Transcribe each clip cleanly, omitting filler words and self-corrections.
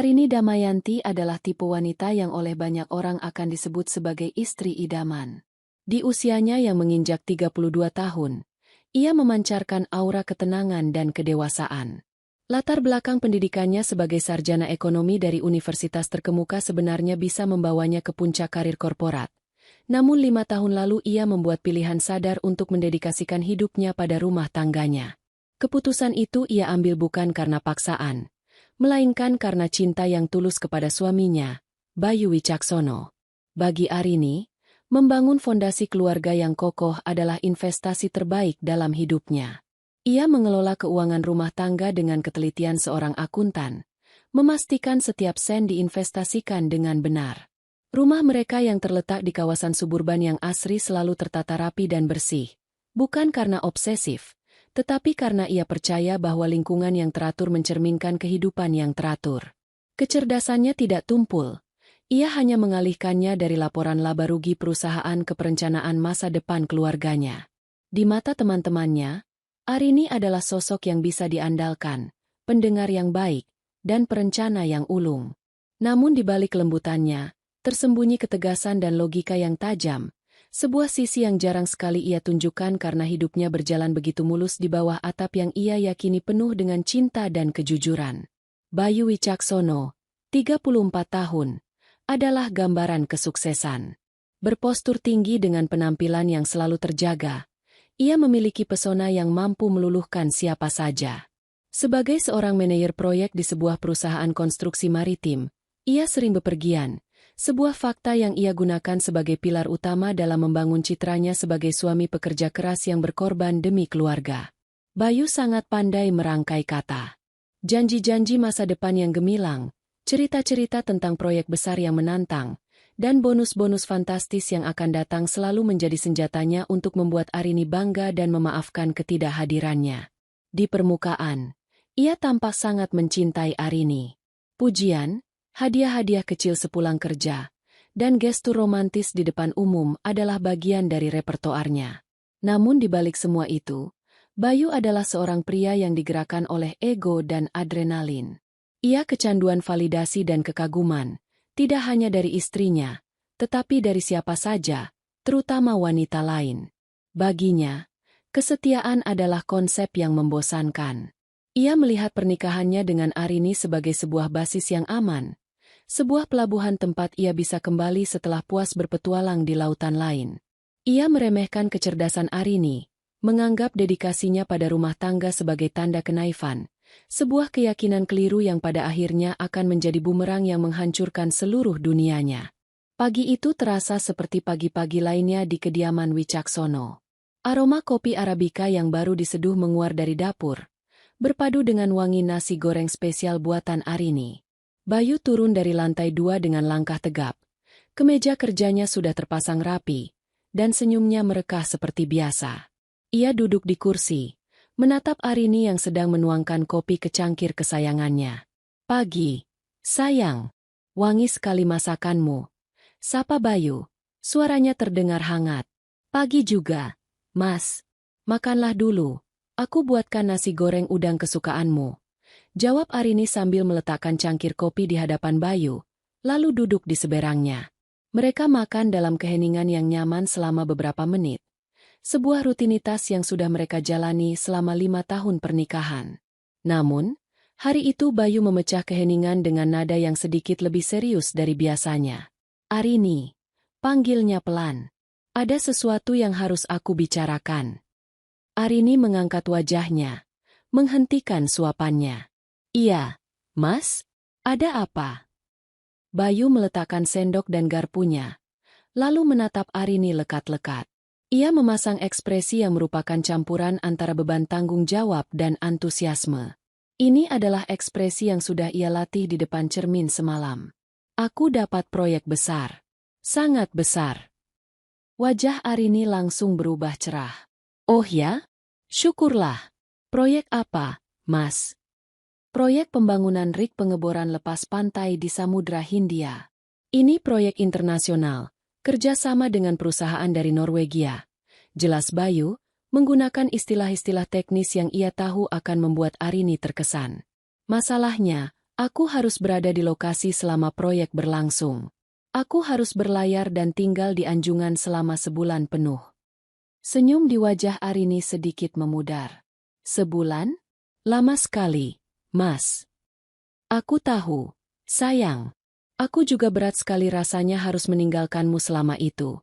Arini Damayanti adalah tipe wanita yang oleh banyak orang akan disebut sebagai istri idaman. Di usianya yang menginjak 32 tahun, ia memancarkan aura ketenangan dan kedewasaan. Latar belakang pendidikannya sebagai sarjana ekonomi dari universitas terkemuka sebenarnya bisa membawanya ke puncak karir korporat. Namun 5 tahun lalu ia membuat pilihan sadar untuk mendedikasikan hidupnya pada rumah tangganya. Keputusan itu ia ambil bukan karena paksaan, melainkan karena cinta yang tulus kepada suaminya, Bayu Wicaksono. Bagi Arini, membangun fondasi keluarga yang kokoh adalah investasi terbaik dalam hidupnya. Ia mengelola keuangan rumah tangga dengan ketelitian seorang akuntan, memastikan setiap sen diinvestasikan dengan benar. Rumah mereka yang terletak di kawasan suburban yang asri selalu tertata rapi dan bersih, bukan karena obsesif, tetapi karena ia percaya bahwa lingkungan yang teratur mencerminkan kehidupan yang teratur. Kecerdasannya tidak tumpul. Ia hanya mengalihkannya dari laporan laba rugi perusahaan ke perencanaan masa depan keluarganya. Di mata teman-temannya, Arini adalah sosok yang bisa diandalkan, pendengar yang baik, dan perencana yang ulung. Namun di balik kelembutannya, tersembunyi ketegasan dan logika yang tajam, sebuah sisi yang jarang sekali ia tunjukkan karena hidupnya berjalan begitu mulus di bawah atap yang ia yakini penuh dengan cinta dan kejujuran. Bayu Wicaksono, 34 tahun, adalah gambaran kesuksesan. Berpostur tinggi dengan penampilan yang selalu terjaga, ia memiliki pesona yang mampu meluluhkan siapa saja. Sebagai seorang manajer proyek di sebuah perusahaan konstruksi maritim, ia sering bepergian, sebuah fakta yang ia gunakan sebagai pilar utama dalam membangun citranya sebagai suami pekerja keras yang berkorban demi keluarga. Bayu sangat pandai merangkai kata. Janji-janji masa depan yang gemilang, cerita-cerita tentang proyek besar yang menantang, dan bonus-bonus fantastis yang akan datang selalu menjadi senjatanya untuk membuat Arini bangga dan memaafkan ketidakhadirannya. Di permukaan, ia tampak sangat mencintai Arini. Pujian, hadiah-hadiah kecil sepulang kerja, dan gestur romantis di depan umum adalah bagian dari repertoarnya. Namun di balik semua itu, Bayu adalah seorang pria yang digerakkan oleh ego dan adrenalin. Ia kecanduan validasi dan kekaguman, tidak hanya dari istrinya, tetapi dari siapa saja, terutama wanita lain. Baginya, kesetiaan adalah konsep yang membosankan. Ia melihat pernikahannya dengan Arini sebagai sebuah basis yang aman, sebuah pelabuhan tempat ia bisa kembali setelah puas berpetualang di lautan lain. Ia meremehkan kecerdasan Arini, menganggap dedikasinya pada rumah tangga sebagai tanda kenaifan, sebuah keyakinan keliru yang pada akhirnya akan menjadi bumerang yang menghancurkan seluruh dunianya. Pagi itu terasa seperti pagi-pagi lainnya di kediaman Wicaksono. Aroma kopi Arabica yang baru diseduh menguar dari dapur, berpadu dengan wangi nasi goreng spesial buatan Arini. Bayu turun dari lantai 2 dengan langkah tegap. Kemeja kerjanya sudah terpasang rapi, dan senyumnya merekah seperti biasa. Ia duduk di kursi, menatap Arini yang sedang menuangkan kopi ke cangkir kesayangannya. "Pagi, sayang. Wangi sekali masakanmu," sapa Bayu. Suaranya terdengar hangat. "Pagi juga, Mas. Makanlah dulu. Aku buatkan nasi goreng udang kesukaanmu," jawab Arini sambil meletakkan cangkir kopi di hadapan Bayu, lalu duduk di seberangnya. Mereka makan dalam keheningan yang nyaman selama beberapa menit. Sebuah rutinitas yang sudah mereka jalani selama 5 tahun pernikahan. Namun, hari itu Bayu memecah keheningan dengan nada yang sedikit lebih serius dari biasanya. "Arini," panggilnya pelan. "Ada sesuatu yang harus aku bicarakan." Arini mengangkat wajahnya, menghentikan suapannya. "Iya, Mas, ada apa?" Bayu meletakkan sendok dan garpunya, lalu menatap Arini lekat-lekat. Ia memasang ekspresi yang merupakan campuran antara beban tanggung jawab dan antusiasme. Ini adalah ekspresi yang sudah ia latih di depan cermin semalam. "Aku dapat proyek besar. Sangat besar." Wajah Arini langsung berubah cerah. "Oh ya? Syukurlah. Proyek apa, Mas?" "Proyek pembangunan rig pengeboran lepas pantai di Samudra Hindia. Ini proyek internasional, kerjasama dengan perusahaan dari Norwegia," jelas Bayu, menggunakan istilah-istilah teknis yang ia tahu akan membuat Arini terkesan. Masalahnya, Aku harus berada di lokasi selama proyek berlangsung. Aku harus berlayar dan tinggal di Anjungan selama sebulan penuh. Senyum di wajah Arini sedikit memudar. Sebulan? Lama sekali, Mas. Aku tahu, sayang. Aku juga berat sekali rasanya harus meninggalkanmu selama itu,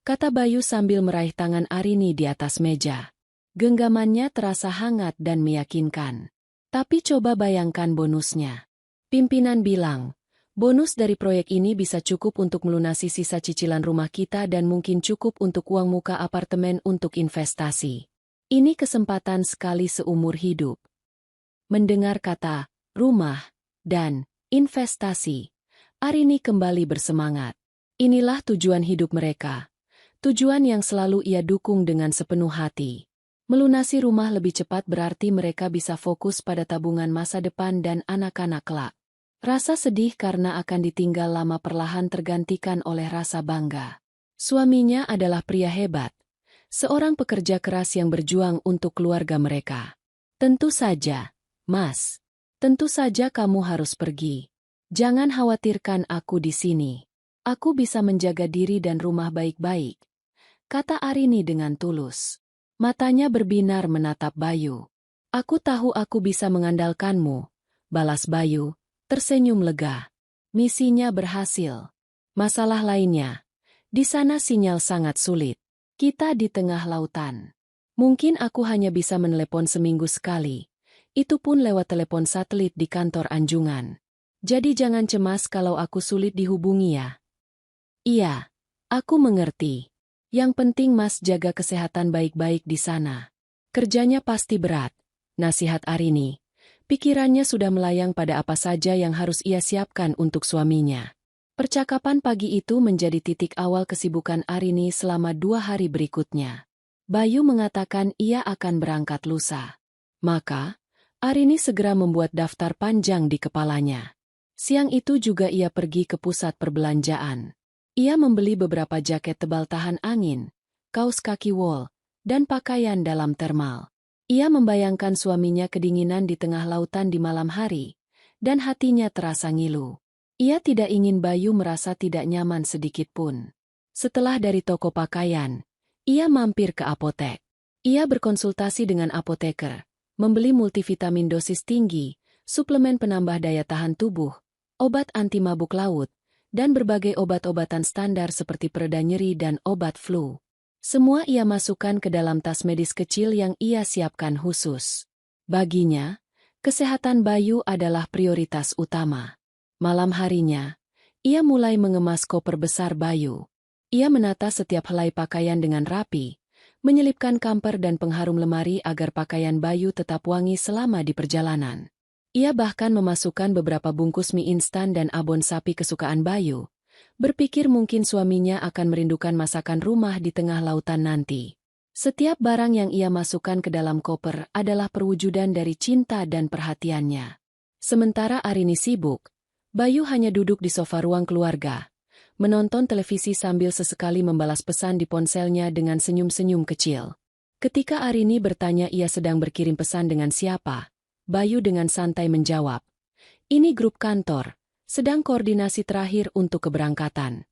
kata Bayu sambil meraih tangan Arini di atas meja. Genggamannya terasa hangat dan meyakinkan. Tapi coba bayangkan bonusnya. Pimpinan bilang, bonus dari proyek ini bisa cukup untuk melunasi sisa cicilan rumah kita dan mungkin cukup untuk uang muka apartemen untuk investasi. Ini kesempatan sekali seumur hidup. Mendengar kata rumah dan investasi, Arini kembali bersemangat. Inilah tujuan hidup mereka. Tujuan yang selalu ia dukung dengan sepenuh hati. Melunasi rumah lebih cepat berarti mereka bisa fokus pada tabungan masa depan dan anak-anak kelak. Rasa sedih karena akan ditinggal lama perlahan tergantikan oleh rasa bangga. Suaminya adalah pria hebat, seorang pekerja keras yang berjuang untuk keluarga mereka. Tentu saja, Mas. Tentu saja kamu harus pergi. Jangan khawatirkan aku di sini. Aku bisa menjaga diri dan rumah baik-baik, kata Arini dengan tulus. Matanya berbinar menatap Bayu. Aku tahu aku bisa mengandalkanmu, balas Bayu, tersenyum lega. Misinya berhasil. Masalah lainnya, di sana sinyal sangat sulit. Kita di tengah lautan. Mungkin aku hanya bisa menelepon seminggu sekali. Itu pun lewat telepon satelit di kantor Anjungan. Jadi jangan cemas kalau aku sulit dihubungi ya. Iya, aku mengerti. Yang penting Mas jaga kesehatan baik-baik di sana. Kerjanya pasti berat. Nasihat Arini. Pikirannya sudah melayang pada apa saja yang harus ia siapkan untuk suaminya. Percakapan pagi itu menjadi titik awal kesibukan Arini selama 2 hari berikutnya. Bayu mengatakan ia akan berangkat lusa. Maka, Arini segera membuat daftar panjang di kepalanya. Siang itu juga ia pergi ke pusat perbelanjaan. Ia membeli beberapa jaket tebal tahan angin, kaos kaki wol, dan pakaian dalam termal. Ia membayangkan suaminya kedinginan di tengah lautan di malam hari, dan hatinya terasa ngilu. Ia tidak ingin Bayu merasa tidak nyaman sedikit pun. Setelah dari toko pakaian, ia mampir ke apotek. Ia berkonsultasi dengan apoteker, membeli multivitamin dosis tinggi, suplemen penambah daya tahan tubuh, obat anti mabuk laut, dan berbagai obat-obatan standar seperti pereda nyeri dan obat flu. Semua ia masukkan ke dalam tas medis kecil yang ia siapkan khusus. Baginya, kesehatan Bayu adalah prioritas utama. Malam harinya, ia mulai mengemas koper besar Bayu. Ia menata setiap helai pakaian dengan rapi, menyelipkan kamper dan pengharum lemari agar pakaian Bayu tetap wangi selama di perjalanan. Ia bahkan memasukkan beberapa bungkus mie instan dan abon sapi kesukaan Bayu, berpikir mungkin suaminya akan merindukan masakan rumah di tengah lautan nanti. Setiap barang yang ia masukkan ke dalam koper adalah perwujudan dari cinta dan perhatiannya. Sementara Arini sibuk, Bayu hanya duduk di sofa ruang keluarga, menonton televisi sambil sesekali membalas pesan di ponselnya dengan senyum-senyum kecil. Ketika Arini bertanya ia sedang berkirim pesan dengan siapa, Bayu dengan santai menjawab, "Ini grup kantor, sedang koordinasi terakhir untuk keberangkatan."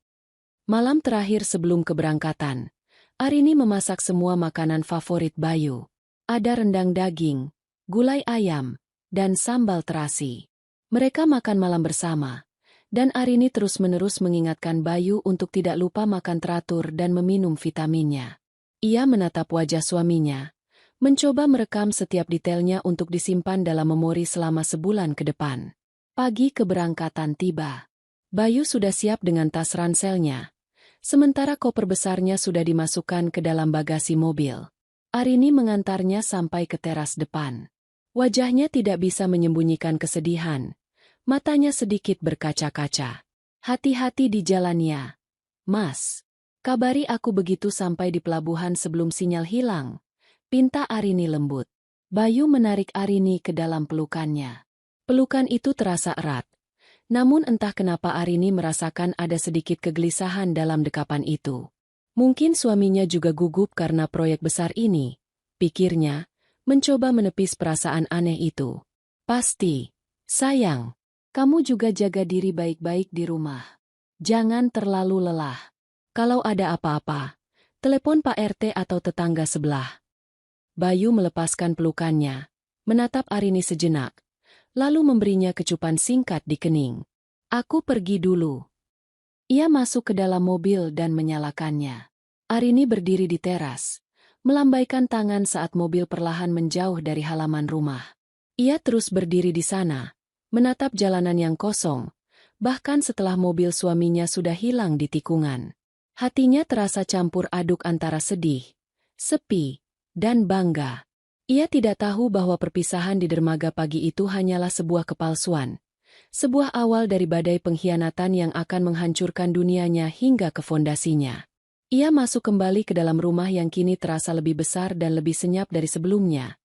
Malam terakhir sebelum keberangkatan, Arini memasak semua makanan favorit Bayu. Ada rendang daging, gulai ayam, dan sambal terasi. Mereka makan malam bersama, dan Arini terus-menerus mengingatkan Bayu untuk tidak lupa makan teratur dan meminum vitaminnya. Ia menatap wajah suaminya, mencoba merekam setiap detailnya untuk disimpan dalam memori selama sebulan ke depan. Pagi keberangkatan tiba. Bayu sudah siap dengan tas ranselnya, sementara koper besarnya sudah dimasukkan ke dalam bagasi mobil. Arini mengantarnya sampai ke teras depan. Wajahnya tidak bisa menyembunyikan kesedihan, matanya sedikit berkaca-kaca. "Hati-hati di jalannya, Mas. Kabari aku begitu sampai di pelabuhan sebelum sinyal hilang," pinta Arini lembut. Bayu menarik Arini ke dalam pelukannya. Pelukan itu terasa erat. Namun entah kenapa Arini merasakan ada sedikit kegelisahan dalam dekapan itu. Mungkin suaminya juga gugup karena proyek besar ini, pikirnya, mencoba menepis perasaan aneh itu. "Pasti, sayang. Kamu juga jaga diri baik-baik di rumah. Jangan terlalu lelah. Kalau ada apa-apa, telepon Pak RT atau tetangga sebelah. Bayu melepaskan pelukannya, menatap Arini sejenak, lalu memberinya kecupan singkat di kening. Aku pergi dulu. Ia masuk ke dalam mobil dan menyalakannya. Arini berdiri di teras, melambaikan tangan saat mobil perlahan menjauh dari halaman rumah. Ia terus berdiri di sana, menatap jalanan yang kosong, bahkan setelah mobil suaminya sudah hilang di tikungan. Hatinya terasa campur aduk antara sedih, sepi, dan bangga. Ia tidak tahu bahwa perpisahan di dermaga pagi itu hanyalah sebuah kepalsuan. Sebuah awal dari badai pengkhianatan yang akan menghancurkan dunianya hingga ke fondasinya. Ia masuk kembali ke dalam rumah yang kini terasa lebih besar dan lebih senyap dari sebelumnya,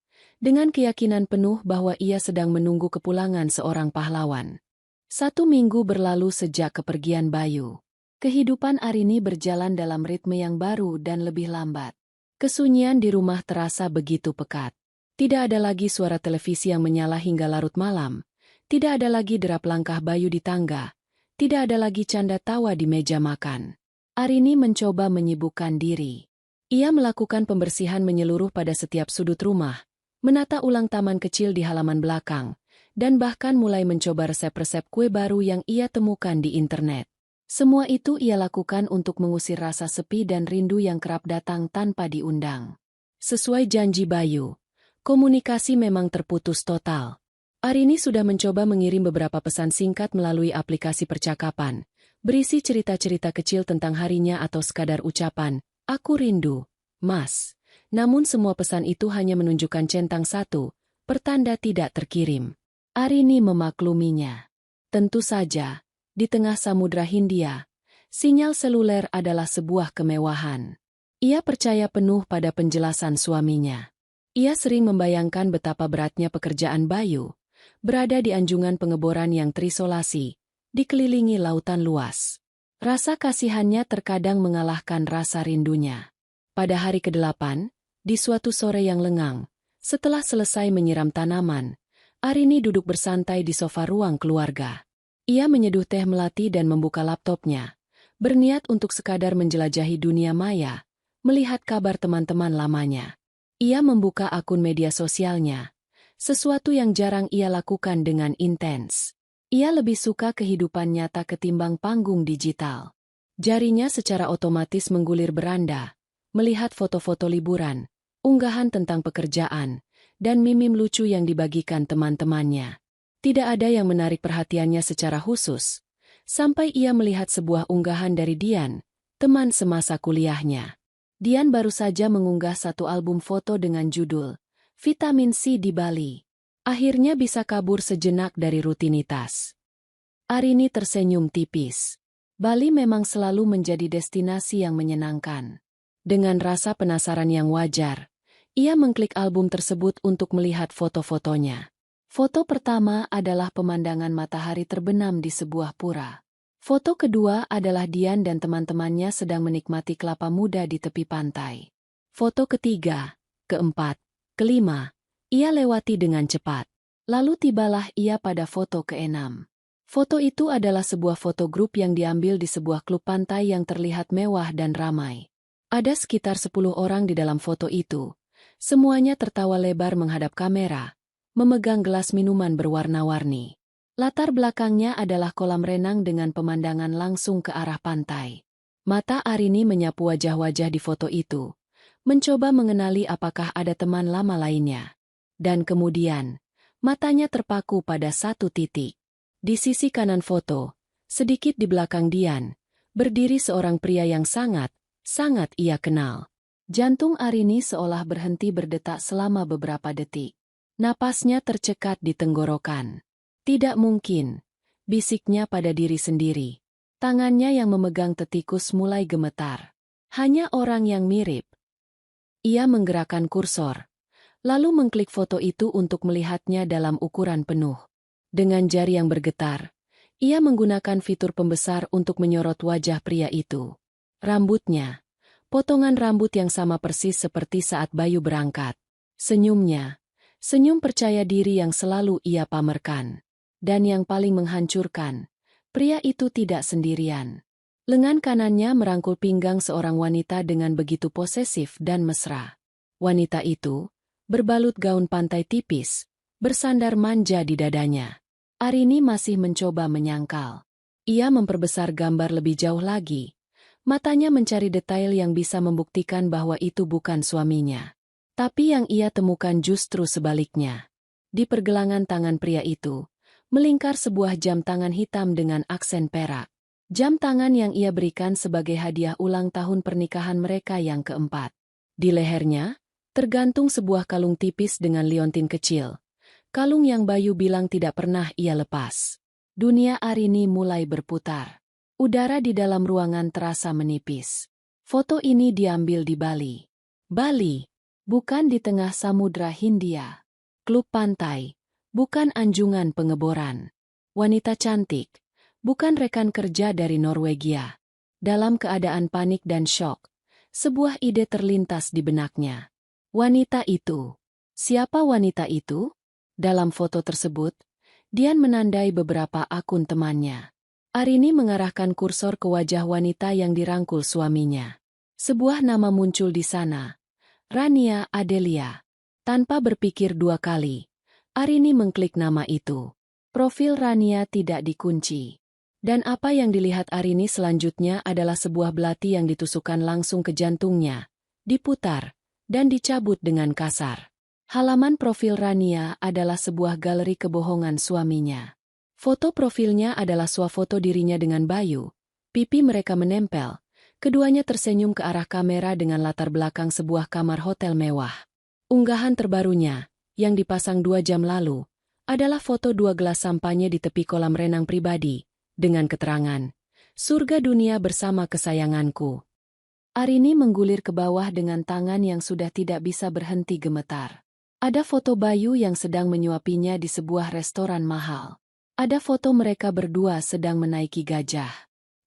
dengan keyakinan penuh bahwa ia sedang menunggu kepulangan seorang pahlawan. 1 minggu berlalu sejak kepergian Bayu. Kehidupan Arini berjalan dalam ritme yang baru dan lebih lambat. Kesunyian di rumah terasa begitu pekat. Tidak ada lagi suara televisi yang menyala hingga larut malam. Tidak ada lagi derap langkah Bayu di tangga. Tidak ada lagi canda tawa di meja makan. Arini mencoba menyibukkan diri. Ia melakukan pembersihan menyeluruh pada setiap sudut rumah, menata ulang taman kecil di halaman belakang, dan bahkan mulai mencoba resep-resep kue baru yang ia temukan di internet. Semua itu ia lakukan untuk mengusir rasa sepi dan rindu yang kerap datang tanpa diundang. Sesuai janji Bayu, komunikasi memang terputus total. Arini sudah mencoba mengirim beberapa pesan singkat melalui aplikasi percakapan, berisi cerita-cerita kecil tentang harinya atau sekadar ucapan, "Aku rindu, Mas." Namun semua pesan itu hanya menunjukkan centang satu, pertanda tidak terkirim. Arini memakluminya. Tentu saja, di tengah Samudra Hindia, sinyal seluler adalah sebuah kemewahan. Ia percaya penuh pada penjelasan suaminya. Ia sering membayangkan betapa beratnya pekerjaan Bayu, berada di anjungan pengeboran yang terisolasi, dikelilingi lautan luas. Rasa kasihannya terkadang mengalahkan rasa rindunya. Pada hari ke-8, di suatu sore yang lengang, setelah selesai menyiram tanaman, Arini duduk bersantai di sofa ruang keluarga. Ia menyeduh teh melati dan membuka laptopnya, berniat untuk sekadar menjelajahi dunia maya, melihat kabar teman-teman lamanya. Ia membuka akun media sosialnya, sesuatu yang jarang ia lakukan dengan intens. Ia lebih suka kehidupan nyata ketimbang panggung digital. Jarinya secara otomatis menggulir beranda, melihat foto-foto liburan, unggahan tentang pekerjaan, dan meme lucu yang dibagikan teman-temannya. Tidak ada yang menarik perhatiannya secara khusus, sampai ia melihat sebuah unggahan dari Dian, teman semasa kuliahnya. Dian baru saja mengunggah satu album foto dengan judul Vitamin C di Bali. Akhirnya bisa kabur sejenak dari rutinitas. Arini tersenyum tipis. Bali memang selalu menjadi destinasi yang menyenangkan. Dengan rasa penasaran yang wajar, ia mengklik album tersebut untuk melihat foto-fotonya. Foto pertama adalah pemandangan matahari terbenam di sebuah pura. Foto kedua adalah Dian dan teman-temannya sedang menikmati kelapa muda di tepi pantai. Foto ketiga, keempat, kelima, ia lewati dengan cepat. Lalu tibalah ia pada foto keenam. Foto itu adalah sebuah foto grup yang diambil di sebuah klub pantai yang terlihat mewah dan ramai. Ada sekitar 10 orang di dalam foto itu. Semuanya tertawa lebar menghadap kamera, memegang gelas minuman berwarna-warni. Latar belakangnya adalah kolam renang dengan pemandangan langsung ke arah pantai. Mata Arini menyapu wajah-wajah di foto itu, mencoba mengenali apakah ada teman lama lainnya. Dan kemudian, matanya terpaku pada satu titik. Di sisi kanan foto, sedikit di belakang Dian, berdiri seorang pria yang sangat ia kenal. Jantung Arini seolah berhenti berdetak selama beberapa detik. Napasnya tercekat di tenggorokan. Tidak mungkin, bisiknya pada diri sendiri. Tangannya yang memegang tetikus mulai gemetar. Hanya orang yang mirip. Ia menggerakkan kursor, lalu mengklik foto itu untuk melihatnya dalam ukuran penuh. Dengan jari yang bergetar, ia menggunakan fitur pembesar untuk menyorot wajah pria itu. Rambutnya, potongan rambut yang sama persis seperti saat Bayu berangkat. Senyumnya, senyum percaya diri yang selalu ia pamerkan. Dan yang paling menghancurkan, pria itu tidak sendirian. Lengan kanannya merangkul pinggang seorang wanita dengan begitu posesif dan mesra. Wanita itu berbalut gaun pantai tipis, bersandar manja di dadanya. Arini masih mencoba menyangkal. Ia memperbesar gambar lebih jauh lagi. Matanya mencari detail yang bisa membuktikan bahwa itu bukan suaminya. Tapi yang ia temukan justru sebaliknya. Di pergelangan tangan pria itu, melingkar sebuah jam tangan hitam dengan aksen perak. Jam tangan yang ia berikan sebagai hadiah ulang tahun pernikahan mereka yang keempat. Di lehernya, tergantung sebuah kalung tipis dengan liontin kecil. Kalung yang Bayu bilang tidak pernah ia lepas. Dunia Arini mulai berputar. Udara di dalam ruangan terasa menipis. Foto ini diambil di Bali. Bali, bukan di tengah Samudra Hindia. Klub pantai, bukan anjungan pengeboran. Wanita cantik, bukan rekan kerja dari Norwegia. Dalam keadaan panik dan syok, sebuah ide terlintas di benaknya. Wanita itu. Siapa wanita itu? Dalam foto tersebut, Dian menandai beberapa akun temannya. Arini mengarahkan kursor ke wajah wanita yang dirangkul suaminya. Sebuah nama muncul di sana. Rania Adelia. Tanpa berpikir dua kali, Arini mengklik nama itu. Profil Rania tidak dikunci. Dan apa yang dilihat Arini selanjutnya adalah sebuah belati yang ditusukkan langsung ke jantungnya, diputar, dan dicabut dengan kasar. Halaman profil Rania adalah sebuah galeri kebohongan suaminya. Foto profilnya adalah swafoto dirinya dengan Bayu. Pipi mereka menempel. Keduanya tersenyum ke arah kamera dengan latar belakang sebuah kamar hotel mewah. Unggahan terbarunya, yang dipasang 2 jam lalu, adalah foto 2 gelas sampanye di tepi kolam renang pribadi, dengan keterangan, "Surga dunia bersama kesayanganku." Arini menggulir ke bawah dengan tangan yang sudah tidak bisa berhenti gemetar. Ada foto Bayu yang sedang menyuapinya di sebuah restoran mahal. Ada foto mereka berdua sedang menaiki gajah.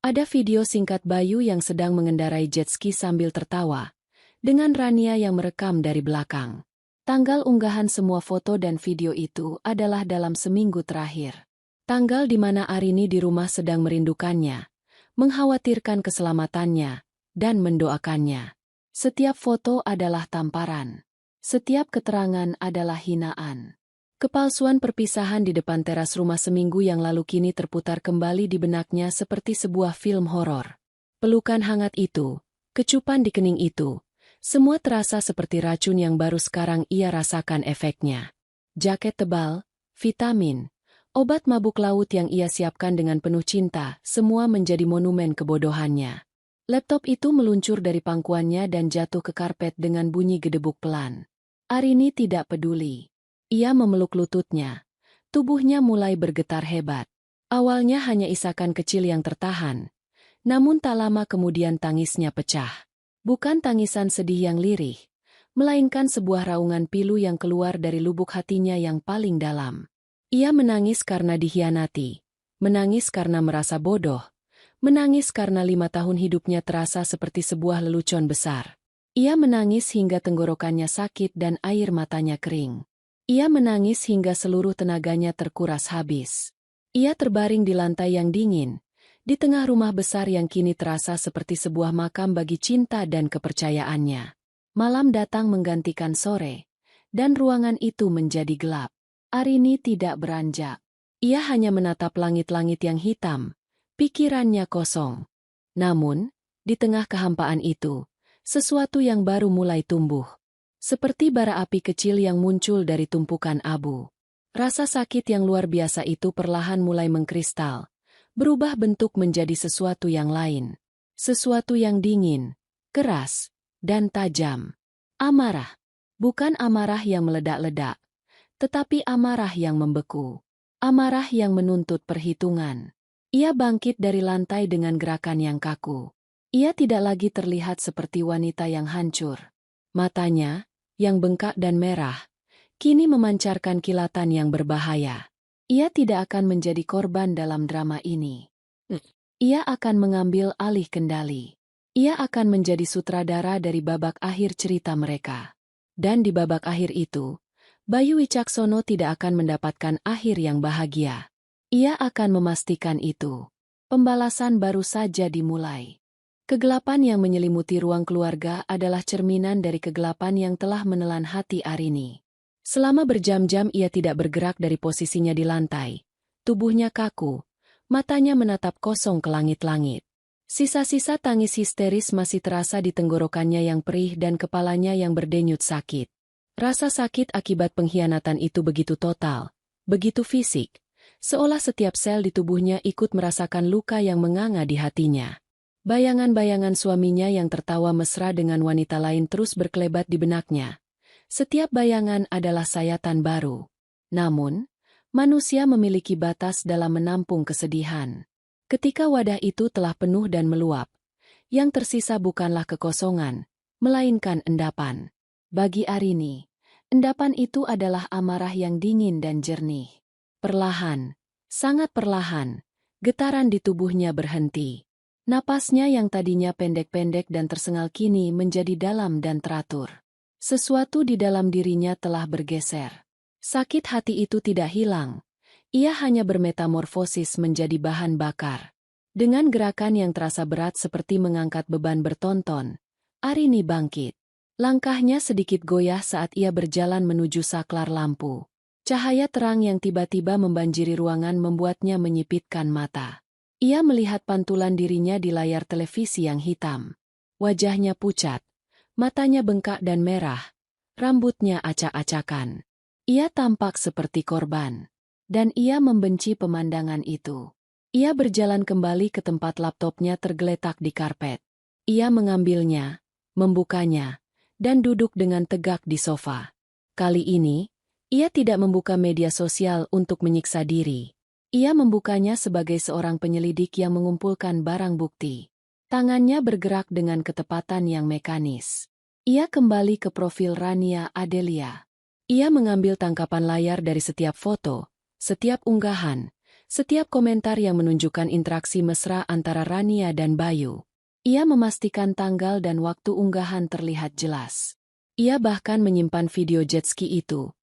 Ada video singkat Bayu yang sedang mengendarai jet ski sambil tertawa, dengan Rania yang merekam dari belakang. Tanggal unggahan semua foto dan video itu adalah dalam seminggu terakhir. Tanggal di mana Arini di rumah sedang merindukannya, mengkhawatirkan keselamatannya, dan mendoakannya. Setiap foto adalah tamparan. Setiap keterangan adalah hinaan. Kepalsuan perpisahan di depan teras rumah seminggu yang lalu kini terputar kembali di benaknya seperti sebuah film horor. Pelukan hangat itu, kecupan di kening itu, semua terasa seperti racun yang baru sekarang ia rasakan efeknya. Jaket tebal, vitamin, obat mabuk laut yang ia siapkan dengan penuh cinta, semua menjadi monumen kebodohannya. Laptop itu meluncur dari pangkuannya dan jatuh ke karpet dengan bunyi gedebuk pelan. Arini tidak peduli. Ia memeluk lututnya. Tubuhnya mulai bergetar hebat. Awalnya hanya isakan kecil yang tertahan. Namun tak lama kemudian tangisnya pecah. Bukan tangisan sedih yang lirih, melainkan sebuah raungan pilu yang keluar dari lubuk hatinya yang paling dalam. Ia menangis karena dikhianati, menangis karena merasa bodoh, menangis karena 5 tahun hidupnya terasa seperti sebuah lelucon besar. Ia menangis hingga tenggorokannya sakit dan air matanya kering. Ia menangis hingga seluruh tenaganya terkuras habis. Ia terbaring di lantai yang dingin, di tengah rumah besar yang kini terasa seperti sebuah makam bagi cinta dan kepercayaannya. Malam datang menggantikan sore, dan ruangan itu menjadi gelap. Arini tidak beranjak. Ia hanya menatap langit-langit yang hitam, pikirannya kosong. Namun, di tengah kehampaan itu, sesuatu yang baru mulai tumbuh. Seperti bara api kecil yang muncul dari tumpukan abu. Rasa sakit yang luar biasa itu perlahan mulai mengkristal, berubah bentuk menjadi sesuatu yang lain. Sesuatu yang dingin, keras, dan tajam. Amarah. Bukan amarah yang meledak-ledak, tetapi amarah yang membeku. Amarah yang menuntut perhitungan. Ia bangkit dari lantai dengan gerakan yang kaku. Ia tidak lagi terlihat seperti wanita yang hancur. Matanya, yang bengkak dan merah, kini memancarkan kilatan yang berbahaya. Ia tidak akan menjadi korban dalam drama ini. Ia akan mengambil alih kendali. Ia akan menjadi sutradara dari babak akhir cerita mereka. Dan di babak akhir itu, Bayu Wicaksono tidak akan mendapatkan akhir yang bahagia. Ia akan memastikan itu. Pembalasan baru saja dimulai. Kegelapan yang menyelimuti ruang keluarga adalah cerminan dari kegelapan yang telah menelan hati Arini. Selama berjam-jam ia tidak bergerak dari posisinya di lantai. Tubuhnya kaku, matanya menatap kosong ke langit-langit. Sisa-sisa tangis histeris masih terasa di tenggorokannya yang perih dan kepalanya yang berdenyut sakit. Rasa sakit akibat pengkhianatan itu begitu total, begitu fisik, seolah setiap sel di tubuhnya ikut merasakan luka yang menganga di hatinya. Bayangan-bayangan suaminya yang tertawa mesra dengan wanita lain terus berkelebat di benaknya. Setiap bayangan adalah sayatan baru. Namun, manusia memiliki batas dalam menampung kesedihan. Ketika wadah itu telah penuh dan meluap, yang tersisa bukanlah kekosongan, melainkan endapan. Bagi Arini, endapan itu adalah amarah yang dingin dan jernih. Perlahan, sangat perlahan, getaran di tubuhnya berhenti. Napasnya yang tadinya pendek-pendek dan tersengal kini menjadi dalam dan teratur. Sesuatu di dalam dirinya telah bergeser. Sakit hati itu tidak hilang. Ia hanya bermetamorfosis menjadi bahan bakar. Dengan gerakan yang terasa berat seperti mengangkat beban bertonton, Arini bangkit. Langkahnya sedikit goyah saat ia berjalan menuju saklar lampu. Cahaya terang yang tiba-tiba membanjiri ruangan membuatnya menyipitkan mata. Ia melihat pantulan dirinya di layar televisi yang hitam. Wajahnya pucat, matanya bengkak dan merah, rambutnya acak-acakan. Ia tampak seperti korban. Dan ia membenci pemandangan itu. Ia berjalan kembali ke tempat laptopnya tergeletak di karpet. Ia mengambilnya, membukanya, dan duduk dengan tegak di sofa. Kali ini, ia tidak membuka media sosial untuk menyiksa diri. Ia membukanya sebagai seorang penyelidik yang mengumpulkan barang bukti. Tangannya bergerak dengan ketepatan yang mekanis. Ia kembali ke profil Rania Adelia. Ia mengambil tangkapan layar dari setiap foto, setiap unggahan, setiap komentar yang menunjukkan interaksi mesra antara Rania dan Bayu. Ia memastikan tanggal dan waktu unggahan terlihat jelas. Ia bahkan menyimpan video jet ski itu.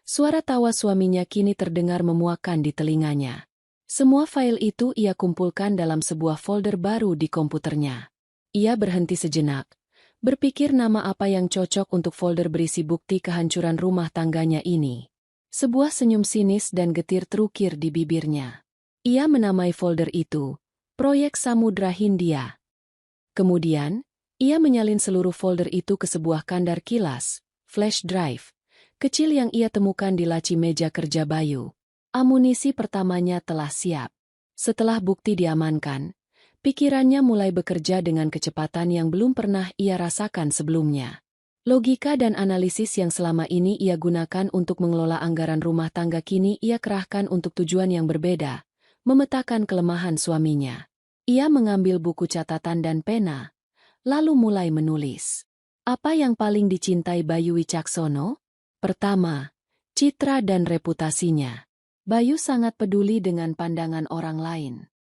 Suara tawa suaminya kini terdengar memuakkan di telinganya. Semua file itu ia kumpulkan dalam sebuah folder baru di komputernya. Ia berhenti sejenak, berpikir nama apa yang cocok untuk folder berisi bukti kehancuran rumah tangganya ini. Sebuah senyum sinis dan getir terukir di bibirnya. Ia menamai folder itu, Proyek Samudra Hindia. Kemudian, ia menyalin seluruh folder itu ke sebuah kandar kilas, flash drive, kecil yang ia temukan di laci meja kerja Bayu. Amunisi pertamanya telah siap. Setelah bukti diamankan, pikirannya mulai bekerja dengan kecepatan yang belum pernah ia rasakan sebelumnya. Logika dan analisis yang selama ini ia gunakan untuk mengelola anggaran rumah tangga kini ia kerahkan untuk tujuan yang berbeda, memetakan kelemahan suaminya. Ia mengambil buku catatan dan pena, lalu mulai menulis. Apa yang paling dicintai Bayu Wicaksono? Pertama, citra dan reputasinya. Bayu sangat peduli dengan pandangan orang lain.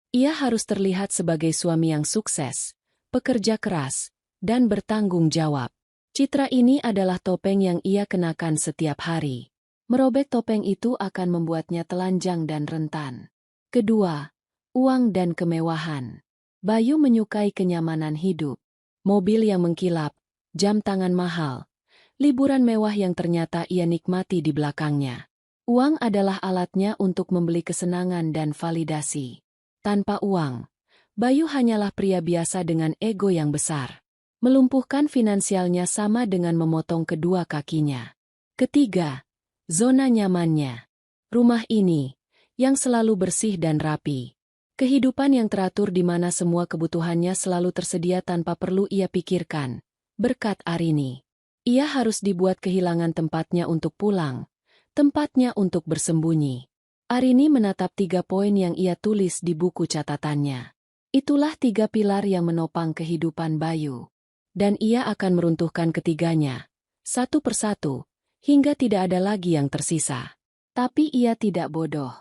Ia harus terlihat sebagai suami yang sukses, pekerja keras, dan bertanggung jawab. Citra ini adalah topeng yang ia kenakan setiap hari. Merobek topeng itu akan membuatnya telanjang dan rentan. Kedua, uang dan kemewahan. Bayu menyukai kenyamanan hidup. Mobil yang mengkilap, jam tangan mahal, liburan mewah yang ternyata ia nikmati di belakangnya. Uang adalah alatnya untuk membeli kesenangan dan validasi. Tanpa uang, Bayu hanyalah pria biasa dengan ego yang besar. Melumpuhkan finansialnya sama dengan memotong kedua kakinya. Ketiga, zona nyamannya. Rumah ini, yang selalu bersih dan rapi. Kehidupan yang teratur di mana semua kebutuhannya selalu tersedia tanpa perlu ia pikirkan. Berkat Arini. Ia harus dibuat kehilangan tempatnya untuk pulang, tempatnya untuk bersembunyi. Arini menatap 3 poin yang ia tulis di buku catatannya. Itulah 3 pilar yang menopang kehidupan Bayu. Dan ia akan meruntuhkan ketiganya, satu persatu, hingga tidak ada lagi yang tersisa. Tapi ia tidak bodoh.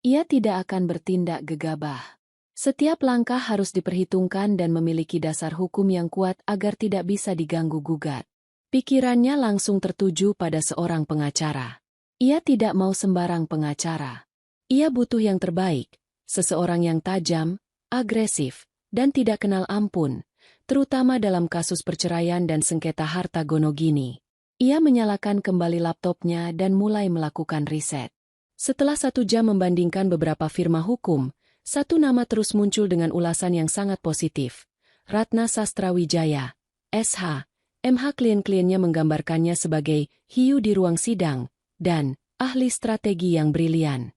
Ia tidak akan bertindak gegabah. Setiap langkah harus diperhitungkan dan memiliki dasar hukum yang kuat agar tidak bisa diganggu-gugat. Pikirannya langsung tertuju pada seorang pengacara. Ia tidak mau sembarang pengacara. Ia butuh yang terbaik, seseorang yang tajam, agresif, dan tidak kenal ampun, terutama dalam kasus perceraian dan sengketa harta gono gini. Ia menyalakan kembali laptopnya dan mulai melakukan riset. Setelah 1 jam membandingkan beberapa firma hukum, satu nama terus muncul dengan ulasan yang sangat positif. Ratna Sastrawijaya, SH, MH. Klien-kliennya menggambarkannya sebagai hiu di ruang sidang, dan ahli strategi yang brilian.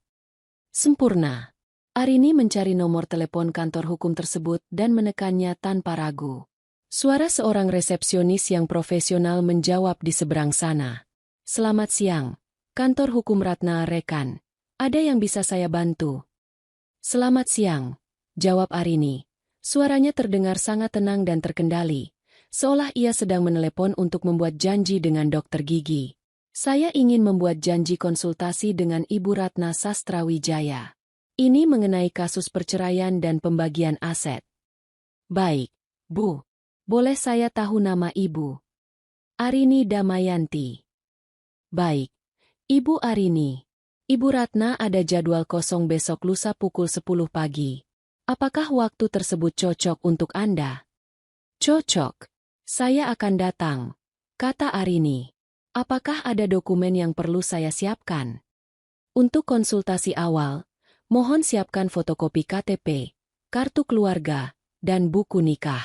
Sempurna. Arini mencari nomor telepon kantor hukum tersebut dan menekannya tanpa ragu. Suara seorang resepsionis yang profesional menjawab di seberang sana. Selamat siang, kantor hukum Ratna Rekan. Ada yang bisa saya bantu? Selamat siang, jawab Arini. Suaranya terdengar sangat tenang dan terkendali, seolah ia sedang menelepon untuk membuat janji dengan dokter gigi. Saya ingin membuat janji konsultasi dengan Ibu Ratna Sastrawijaya. Ini mengenai kasus perceraian dan pembagian aset. Baik, Bu. Boleh saya tahu nama Ibu? Arini Damayanti. Baik. Ibu Arini. Ibu Ratna ada jadwal kosong besok lusa pukul 10 pagi. Apakah waktu tersebut cocok untuk Anda? Cocok. Saya akan datang, kata Arini. Apakah ada dokumen yang perlu saya siapkan? Untuk konsultasi awal, mohon siapkan fotokopi KTP, kartu keluarga, dan buku nikah.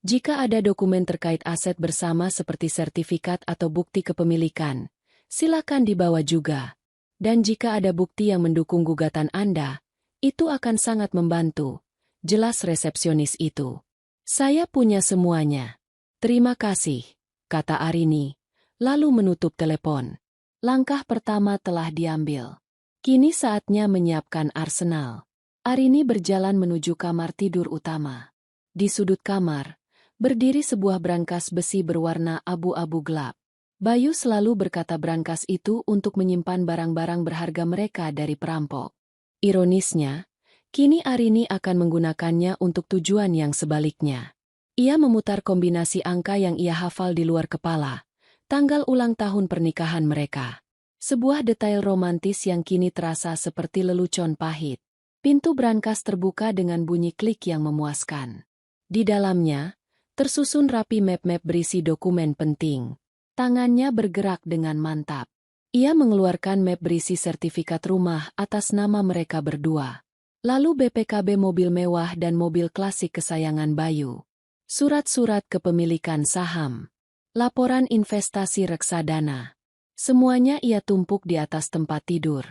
Jika ada dokumen terkait aset bersama seperti sertifikat atau bukti kepemilikan, silakan dibawa juga. Dan jika ada bukti yang mendukung gugatan Anda, itu akan sangat membantu, jelas resepsionis itu. Saya punya semuanya. Terima kasih, kata Arini, lalu menutup telepon. Langkah pertama telah diambil. Kini saatnya menyiapkan arsenal. Arini berjalan menuju kamar tidur utama. Di sudut kamar, berdiri sebuah brankas besi berwarna abu-abu gelap. Bayu selalu berkata brankas itu untuk menyimpan barang-barang berharga mereka dari perampok. Ironisnya, kini Arini akan menggunakannya untuk tujuan yang sebaliknya. Ia memutar kombinasi angka yang ia hafal di luar kepala, tanggal ulang tahun pernikahan mereka. Sebuah detail romantis yang kini terasa seperti lelucon pahit. Pintu brankas terbuka dengan bunyi klik yang memuaskan. Di dalamnya, tersusun rapi map-map berisi dokumen penting. Tangannya bergerak dengan mantap. Ia mengeluarkan map berisi sertifikat rumah atas nama mereka berdua. Lalu BPKB mobil mewah dan mobil klasik kesayangan Bayu. Surat-surat kepemilikan saham. Laporan investasi reksadana. Semuanya ia tumpuk di atas tempat tidur.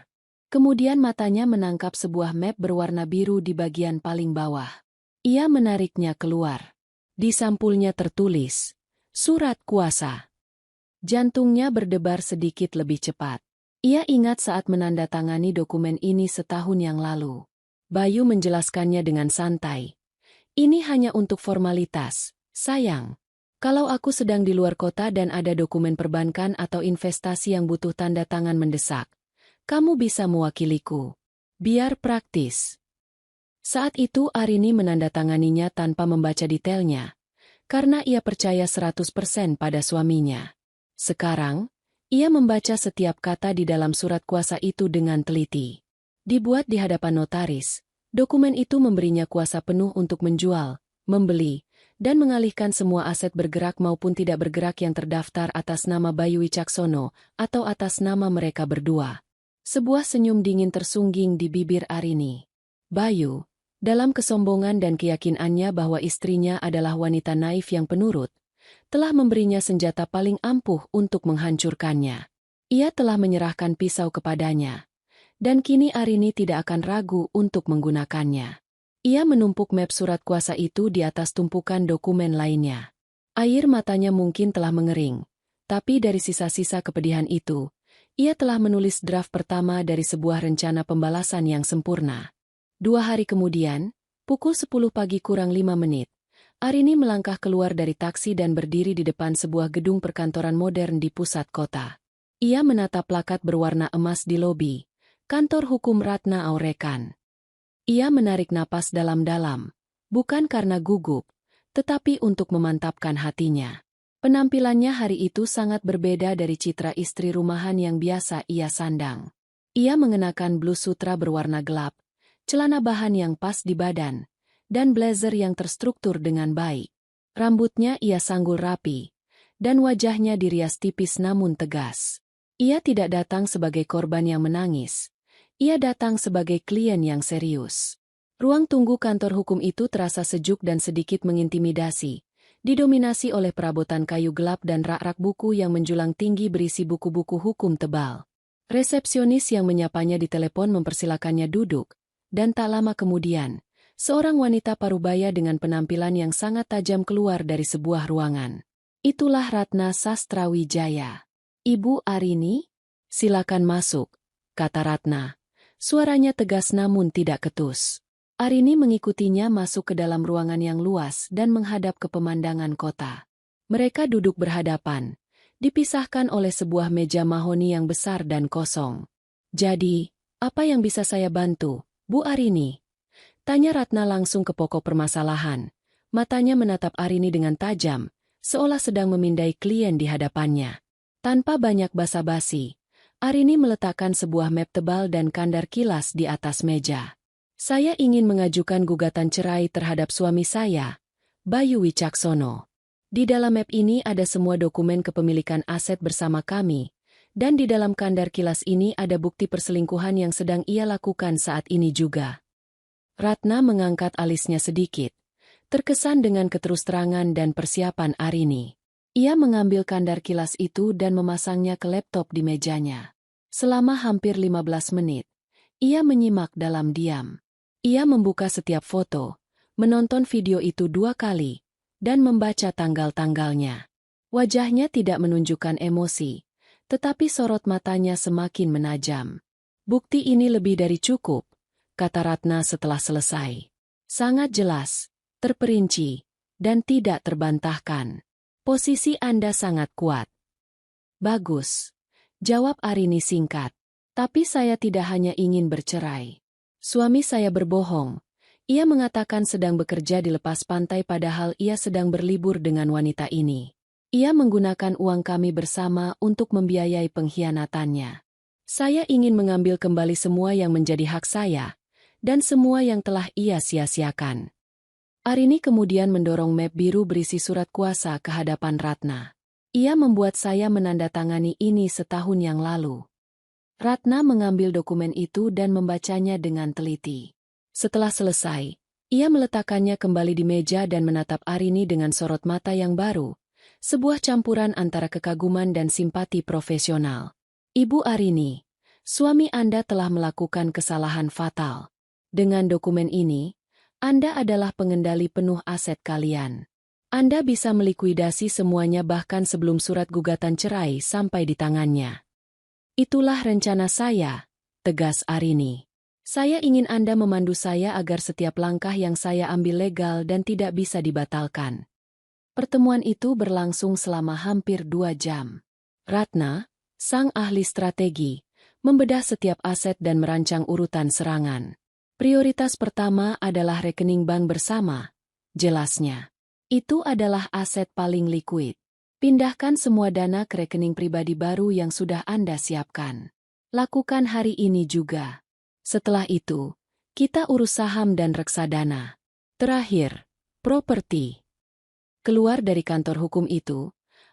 Kemudian matanya menangkap sebuah map berwarna biru di bagian paling bawah. Ia menariknya keluar. Di sampulnya tertulis, surat kuasa. Jantungnya berdebar sedikit lebih cepat. Ia ingat saat menandatangani dokumen ini setahun yang lalu. Bayu menjelaskannya dengan santai. Ini hanya untuk formalitas, sayang. Kalau aku sedang di luar kota dan ada dokumen perbankan atau investasi yang butuh tanda tangan mendesak, kamu bisa mewakiliku. Biar praktis. Saat itu Arini menandatanganinya tanpa membaca detailnya, karena ia percaya 100% pada suaminya. Sekarang, ia membaca setiap kata di dalam surat kuasa itu dengan teliti. Dibuat di hadapan notaris, dokumen itu memberinya kuasa penuh untuk menjual, membeli, dan mengalihkan semua aset bergerak maupun tidak bergerak yang terdaftar atas nama Bayu Wicaksono atau atas nama mereka berdua. Sebuah senyum dingin tersungging di bibir Arini. Bayu, dalam kesombongan dan keyakinannya bahwa istrinya adalah wanita naif yang penurut, telah memberinya senjata paling ampuh untuk menghancurkannya. Ia telah menyerahkan pisau kepadanya. Dan kini Arini tidak akan ragu untuk menggunakannya. Ia menumpuk map surat kuasa itu di atas tumpukan dokumen lainnya. Air matanya mungkin telah mengering, tapi dari sisa-sisa kepedihan itu, ia telah menulis draft pertama dari sebuah rencana pembalasan yang sempurna. 2 hari kemudian, pukul 10 pagi kurang 5 menit, Arini melangkah keluar dari taksi dan berdiri di depan sebuah gedung perkantoran modern di pusat kota. Ia menatap plakat berwarna emas di lobi, kantor hukum Ratna Aurekan. Ia menarik napas dalam-dalam, bukan karena gugup, tetapi untuk memantapkan hatinya. Penampilannya hari itu sangat berbeda dari citra istri rumahan yang biasa ia sandang. Ia mengenakan blus sutra berwarna gelap, celana bahan yang pas di badan, dan blazer yang terstruktur dengan baik. Rambutnya ia sanggul rapi, dan wajahnya dirias tipis namun tegas. Ia tidak datang sebagai korban yang menangis. Ia datang sebagai klien yang serius. Ruang tunggu kantor hukum itu terasa sejuk dan sedikit mengintimidasi, didominasi oleh perabotan kayu gelap dan rak-rak buku yang menjulang tinggi berisi buku-buku hukum tebal. Resepsionis yang menyapanya di telepon mempersilakannya duduk, dan tak lama kemudian, seorang wanita parubaya dengan penampilan yang sangat tajam keluar dari sebuah ruangan. Itulah Ratna Sastrawijaya. "Ibu Arini, silakan masuk," kata Ratna. Suaranya tegas namun tidak ketus. Arini mengikutinya masuk ke dalam ruangan yang luas dan menghadap ke pemandangan kota. Mereka duduk berhadapan, dipisahkan oleh sebuah meja mahoni yang besar dan kosong. "Jadi, apa yang bisa saya bantu, Bu Arini?" Tanya Ratna langsung ke pokok permasalahan. Matanya menatap Arini dengan tajam, seolah sedang memindai klien di hadapannya. Tanpa banyak basa-basi, Arini meletakkan sebuah map tebal dan kandar kilas di atas meja. "Saya ingin mengajukan gugatan cerai terhadap suami saya, Bayu Wicaksono. Di dalam map ini ada semua dokumen kepemilikan aset bersama kami, dan di dalam kandar kilas ini ada bukti perselingkuhan yang sedang ia lakukan saat ini juga." Ratna mengangkat alisnya sedikit, terkesan dengan keterus-terangan dan persiapan Arini. Ia mengambil kandar kilas itu dan memasangnya ke laptop di mejanya. Selama hampir 15 menit, ia menyimak dalam diam. Ia membuka setiap foto, menonton video itu 2 kali, dan membaca tanggal-tanggalnya. Wajahnya tidak menunjukkan emosi, tetapi sorot matanya semakin menajam. "Bukti ini lebih dari cukup," kata Ratna setelah selesai. "Sangat jelas, terperinci, dan tidak terbantahkan. Posisi Anda sangat kuat." "Bagus," jawab Arini singkat. "Tapi saya tidak hanya ingin bercerai. Suami saya berbohong. Ia mengatakan sedang bekerja di lepas pantai padahal ia sedang berlibur dengan wanita ini. Ia menggunakan uang kami bersama untuk membiayai pengkhianatannya. Saya ingin mengambil kembali semua yang menjadi hak saya, dan semua yang telah ia sia-siakan." Arini kemudian mendorong map biru berisi surat kuasa ke hadapan Ratna. "Ia membuat saya menandatangani ini setahun yang lalu." Ratna mengambil dokumen itu dan membacanya dengan teliti. Setelah selesai, ia meletakkannya kembali di meja dan menatap Arini dengan sorot mata yang baru, sebuah campuran antara kekaguman dan simpati profesional. "Ibu Arini, suami Anda telah melakukan kesalahan fatal. Dengan dokumen ini, Anda adalah pengendali penuh aset kalian. Anda bisa melikuidasi semuanya bahkan sebelum surat gugatan cerai sampai di tangannya." "Itulah rencana saya," tegas Arini. "Saya ingin Anda memandu saya agar setiap langkah yang saya ambil legal dan tidak bisa dibatalkan." Pertemuan itu berlangsung selama hampir 2 jam. Ratna, sang ahli strategi, membedah setiap aset dan merancang urutan serangan. "Prioritas pertama adalah rekening bank bersama," jelasnya. "Itu adalah aset paling likuid. Pindahkan semua dana ke rekening pribadi baru yang sudah Anda siapkan. Lakukan hari ini juga. Setelah itu, kita urus saham dan reksadana. Terakhir, properti." Keluar dari kantor hukum itu,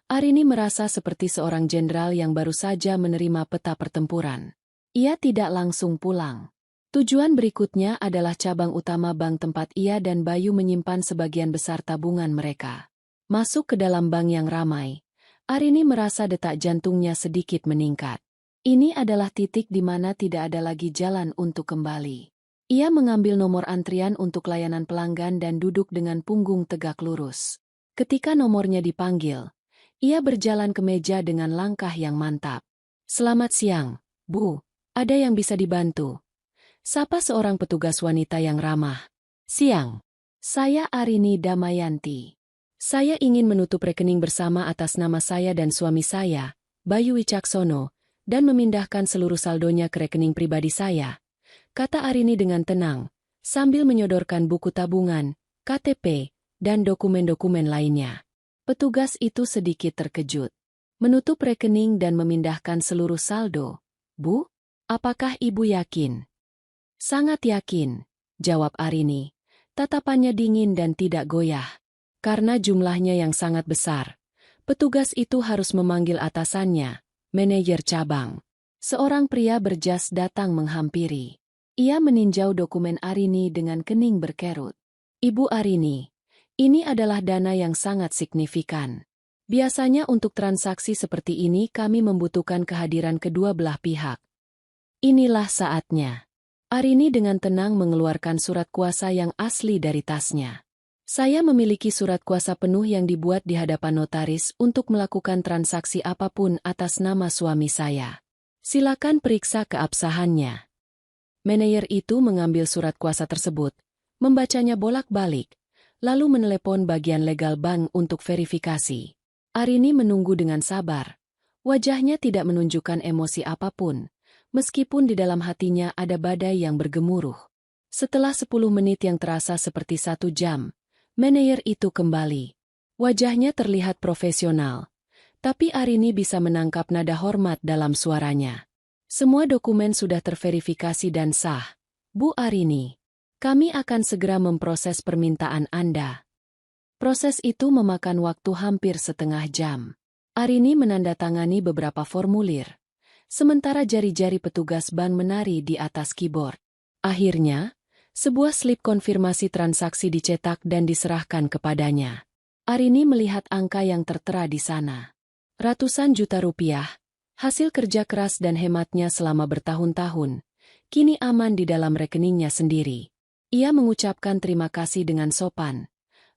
Arini merasa seperti seorang jenderal yang baru saja menerima peta pertempuran. Ia tidak langsung pulang. Tujuan berikutnya adalah cabang utama bank tempat ia dan Bayu menyimpan sebagian besar tabungan mereka. Masuk ke dalam bank yang ramai, Arini merasa detak jantungnya sedikit meningkat. Ini adalah titik di mana tidak ada lagi jalan untuk kembali. Ia mengambil nomor antrian untuk layanan pelanggan dan duduk dengan punggung tegak lurus. Ketika nomornya dipanggil, ia berjalan ke meja dengan langkah yang mantap. "Selamat siang, Bu. Ada yang bisa dibantu?" sapa seorang petugas wanita yang ramah. "Siang. Saya Arini Damayanti. Saya ingin menutup rekening bersama atas nama saya dan suami saya, Bayu Wicaksono, dan memindahkan seluruh saldonya ke rekening pribadi saya," kata Arini dengan tenang, sambil menyodorkan buku tabungan, KTP, dan dokumen-dokumen lainnya. Petugas itu sedikit terkejut. "Menutup rekening dan memindahkan seluruh saldo, Bu?" Apakah ibu yakin? Sangat yakin, jawab Arini. Tatapannya dingin dan tidak goyah. Karena jumlahnya yang sangat besar, petugas itu harus memanggil atasannya, manajer cabang. Seorang pria berjas datang menghampiri. Ia meninjau dokumen Arini dengan kening berkerut. Ibu Arini, ini adalah dana yang sangat signifikan. Biasanya untuk transaksi seperti ini kami membutuhkan kehadiran kedua belah pihak. Inilah saatnya. Arini dengan tenang mengeluarkan surat kuasa yang asli dari tasnya. Saya memiliki surat kuasa penuh yang dibuat di hadapan notaris untuk melakukan transaksi apapun atas nama suami saya. Silakan periksa keabsahannya. Manajer itu mengambil surat kuasa tersebut, membacanya bolak-balik, lalu menelepon bagian legal bank untuk verifikasi. Arini menunggu dengan sabar. Wajahnya tidak menunjukkan emosi apapun, meskipun di dalam hatinya ada badai yang bergemuruh. Setelah 10 menit yang terasa seperti 1 jam, manajer itu kembali. Wajahnya terlihat profesional, tapi Arini bisa menangkap nada hormat dalam suaranya. Semua dokumen sudah terverifikasi dan sah. Bu Arini, kami akan segera memproses permintaan Anda. Proses itu memakan waktu hampir setengah jam. Arini menandatangani beberapa formulir, sementara jari-jari petugas bank menari di atas keyboard. Akhirnya, sebuah slip konfirmasi transaksi dicetak dan diserahkan kepadanya. Arini melihat angka yang tertera di sana. Ratusan juta rupiah, hasil kerja keras dan hematnya selama bertahun-tahun, kini aman di dalam rekeningnya sendiri. Ia mengucapkan terima kasih dengan sopan,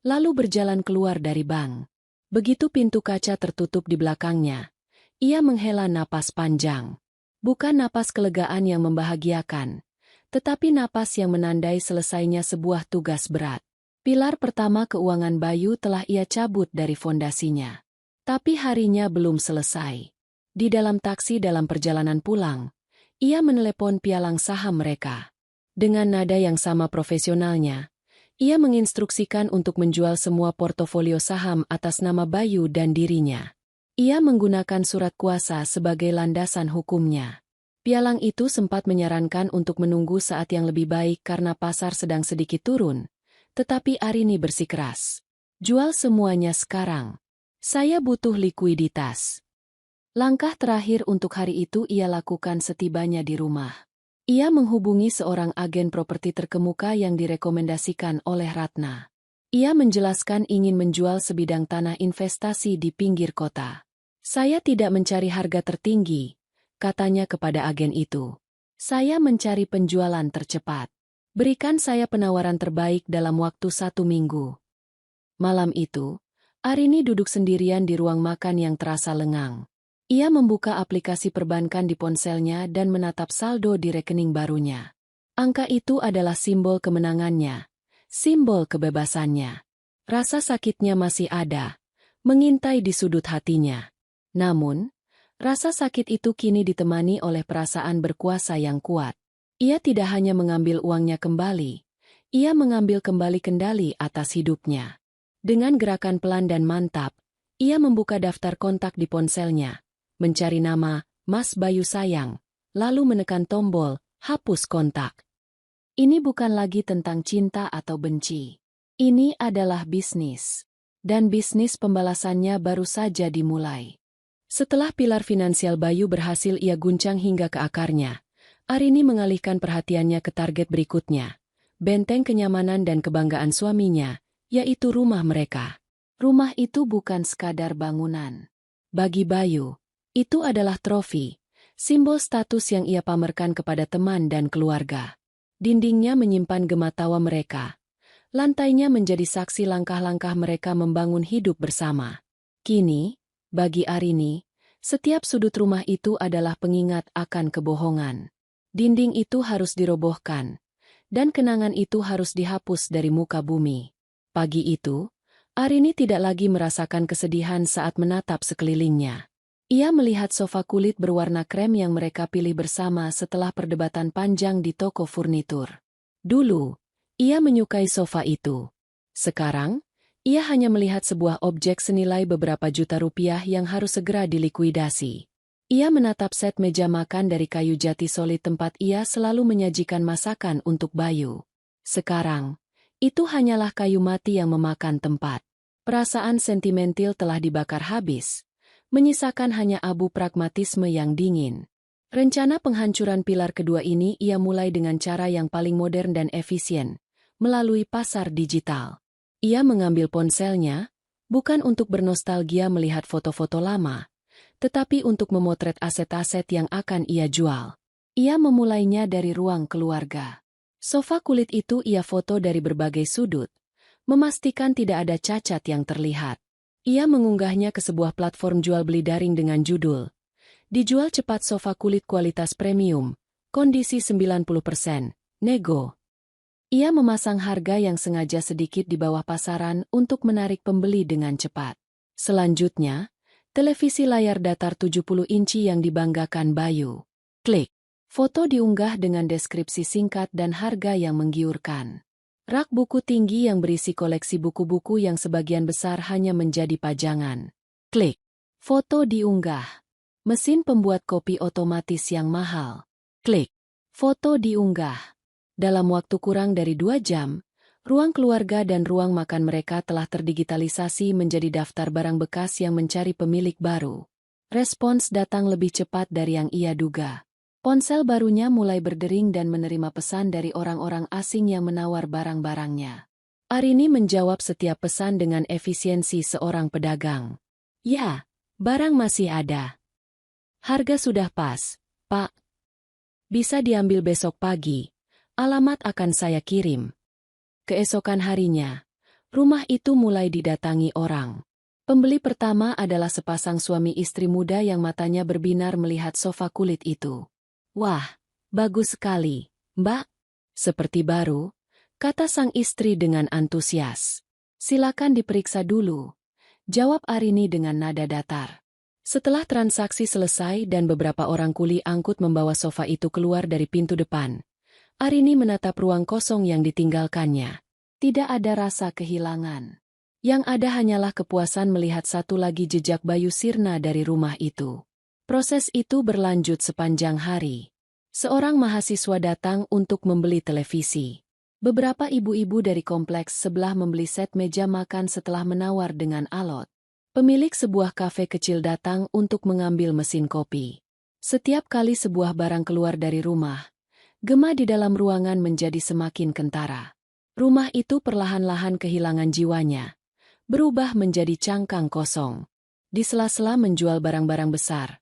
lalu berjalan keluar dari bank. Begitu pintu kaca tertutup di belakangnya, ia menghela napas panjang. Bukan napas kelegaan yang membahagiakan, tetapi napas yang menandai selesainya sebuah tugas berat. Pilar pertama keuangan Bayu telah ia cabut dari fondasinya. Tapi harinya belum selesai. Di dalam taksi dalam perjalanan pulang, ia menelepon pialang saham mereka. Dengan nada yang sama profesionalnya, ia menginstruksikan untuk menjual semua portofolio saham atas nama Bayu dan dirinya. Ia menggunakan surat kuasa sebagai landasan hukumnya. Pialang itu sempat menyarankan untuk menunggu saat yang lebih baik karena pasar sedang sedikit turun. Tetapi Arini bersikeras. Jual semuanya sekarang. Saya butuh likuiditas. Langkah terakhir untuk hari itu ia lakukan setibanya di rumah. Ia menghubungi seorang agen properti terkemuka yang direkomendasikan oleh Ratna. Ia menjelaskan ingin menjual sebidang tanah investasi di pinggir kota. Saya tidak mencari harga tertinggi, katanya kepada agen itu. Saya mencari penjualan tercepat. Berikan saya penawaran terbaik dalam waktu 1 minggu. Malam itu, Arini duduk sendirian di ruang makan yang terasa lengang. Ia membuka aplikasi perbankan di ponselnya dan menatap saldo di rekening barunya. Angka itu adalah simbol kemenangannya, simbol kebebasannya. Rasa sakitnya masih ada, mengintai di sudut hatinya. Namun, rasa sakit itu kini ditemani oleh perasaan berkuasa yang kuat. Ia tidak hanya mengambil uangnya kembali, ia mengambil kembali kendali atas hidupnya. Dengan gerakan pelan dan mantap, ia membuka daftar kontak di ponselnya, mencari nama Mas Bayu Sayang, lalu menekan tombol hapus kontak. Ini bukan lagi tentang cinta atau benci. Ini adalah bisnis. Dan bisnis pembalasannya baru saja dimulai. Setelah pilar finansial Bayu berhasil ia guncang hingga ke akarnya, Arini mengalihkan perhatiannya ke target berikutnya. Benteng kenyamanan dan kebanggaan suaminya, yaitu rumah mereka. Rumah itu bukan sekadar bangunan. Bagi Bayu, itu adalah trofi, simbol status yang ia pamerkan kepada teman dan keluarga. Dindingnya menyimpan gema tawa mereka. Lantainya menjadi saksi langkah-langkah mereka membangun hidup bersama. Kini, bagi Arini, setiap sudut rumah itu adalah pengingat akan kebohongan. Dinding itu harus dirobohkan, dan kenangan itu harus dihapus dari muka bumi. Pagi itu, Arini tidak lagi merasakan kesedihan saat menatap sekelilingnya. Ia melihat sofa kulit berwarna krem yang mereka pilih bersama setelah perdebatan panjang di toko furnitur. Dulu, ia menyukai sofa itu. Sekarang, ia hanya melihat sebuah objek senilai beberapa juta rupiah yang harus segera dilikuidasi. Ia menatap set meja makan dari kayu jati solid tempat ia selalu menyajikan masakan untuk Bayu. Sekarang, itu hanyalah kayu mati yang memakan tempat. Perasaan sentimental telah dibakar habis, menyisakan hanya abu pragmatisme yang dingin. Rencana penghancuran pilar kedua ini ia mulai dengan cara yang paling modern dan efisien, melalui pasar digital. Ia mengambil ponselnya, bukan untuk bernostalgia melihat foto-foto lama, tetapi untuk memotret aset-aset yang akan ia jual. Ia memulainya dari ruang keluarga. Sofa kulit itu ia foto dari berbagai sudut, memastikan tidak ada cacat yang terlihat. Ia mengunggahnya ke sebuah platform jual-beli daring dengan judul, "Dijual cepat sofa kulit kualitas premium, kondisi 90%, nego." Ia memasang harga yang sengaja sedikit di bawah pasaran untuk menarik pembeli dengan cepat. Selanjutnya, televisi layar datar 70 inci yang dibanggakan Bayu. Klik. Foto diunggah dengan deskripsi singkat dan harga yang menggiurkan. Rak buku tinggi yang berisi koleksi buku-buku yang sebagian besar hanya menjadi pajangan. Klik. Foto diunggah. Mesin pembuat kopi otomatis yang mahal. Klik. Foto diunggah. Dalam waktu kurang dari 2 jam, ruang keluarga dan ruang makan mereka telah terdigitalisasi menjadi daftar barang bekas yang mencari pemilik baru. Respons datang lebih cepat dari yang ia duga. Ponsel barunya mulai berdering dan menerima pesan dari orang-orang asing yang menawar barang-barangnya. Arini menjawab setiap pesan dengan efisiensi seorang pedagang. "Ya, barang masih ada. Harga sudah pas, Pak. Bisa diambil besok pagi. Alamat akan saya kirim." Keesokan harinya, rumah itu mulai didatangi orang. Pembeli pertama adalah sepasang suami istri muda yang matanya berbinar melihat sofa kulit itu. "Wah, bagus sekali, Mbak. Seperti baru," kata sang istri dengan antusias. "Silakan diperiksa dulu," jawab Arini dengan nada datar. Setelah transaksi selesai dan beberapa orang kuli angkut membawa sofa itu keluar dari pintu depan, Arini menatap ruang kosong yang ditinggalkannya. Tidak ada rasa kehilangan. Yang ada hanyalah kepuasan melihat satu lagi jejak Bayu sirna dari rumah itu. Proses itu berlanjut sepanjang hari. Seorang mahasiswa datang untuk membeli televisi. Beberapa ibu-ibu dari kompleks sebelah membeli set meja makan setelah menawar dengan alot. Pemilik sebuah kafe kecil datang untuk mengambil mesin kopi. Setiap kali sebuah barang keluar dari rumah, gema di dalam ruangan menjadi semakin kentara. Rumah itu perlahan-lahan kehilangan jiwanya, berubah menjadi cangkang kosong. Di sela-sela menjual barang-barang besar,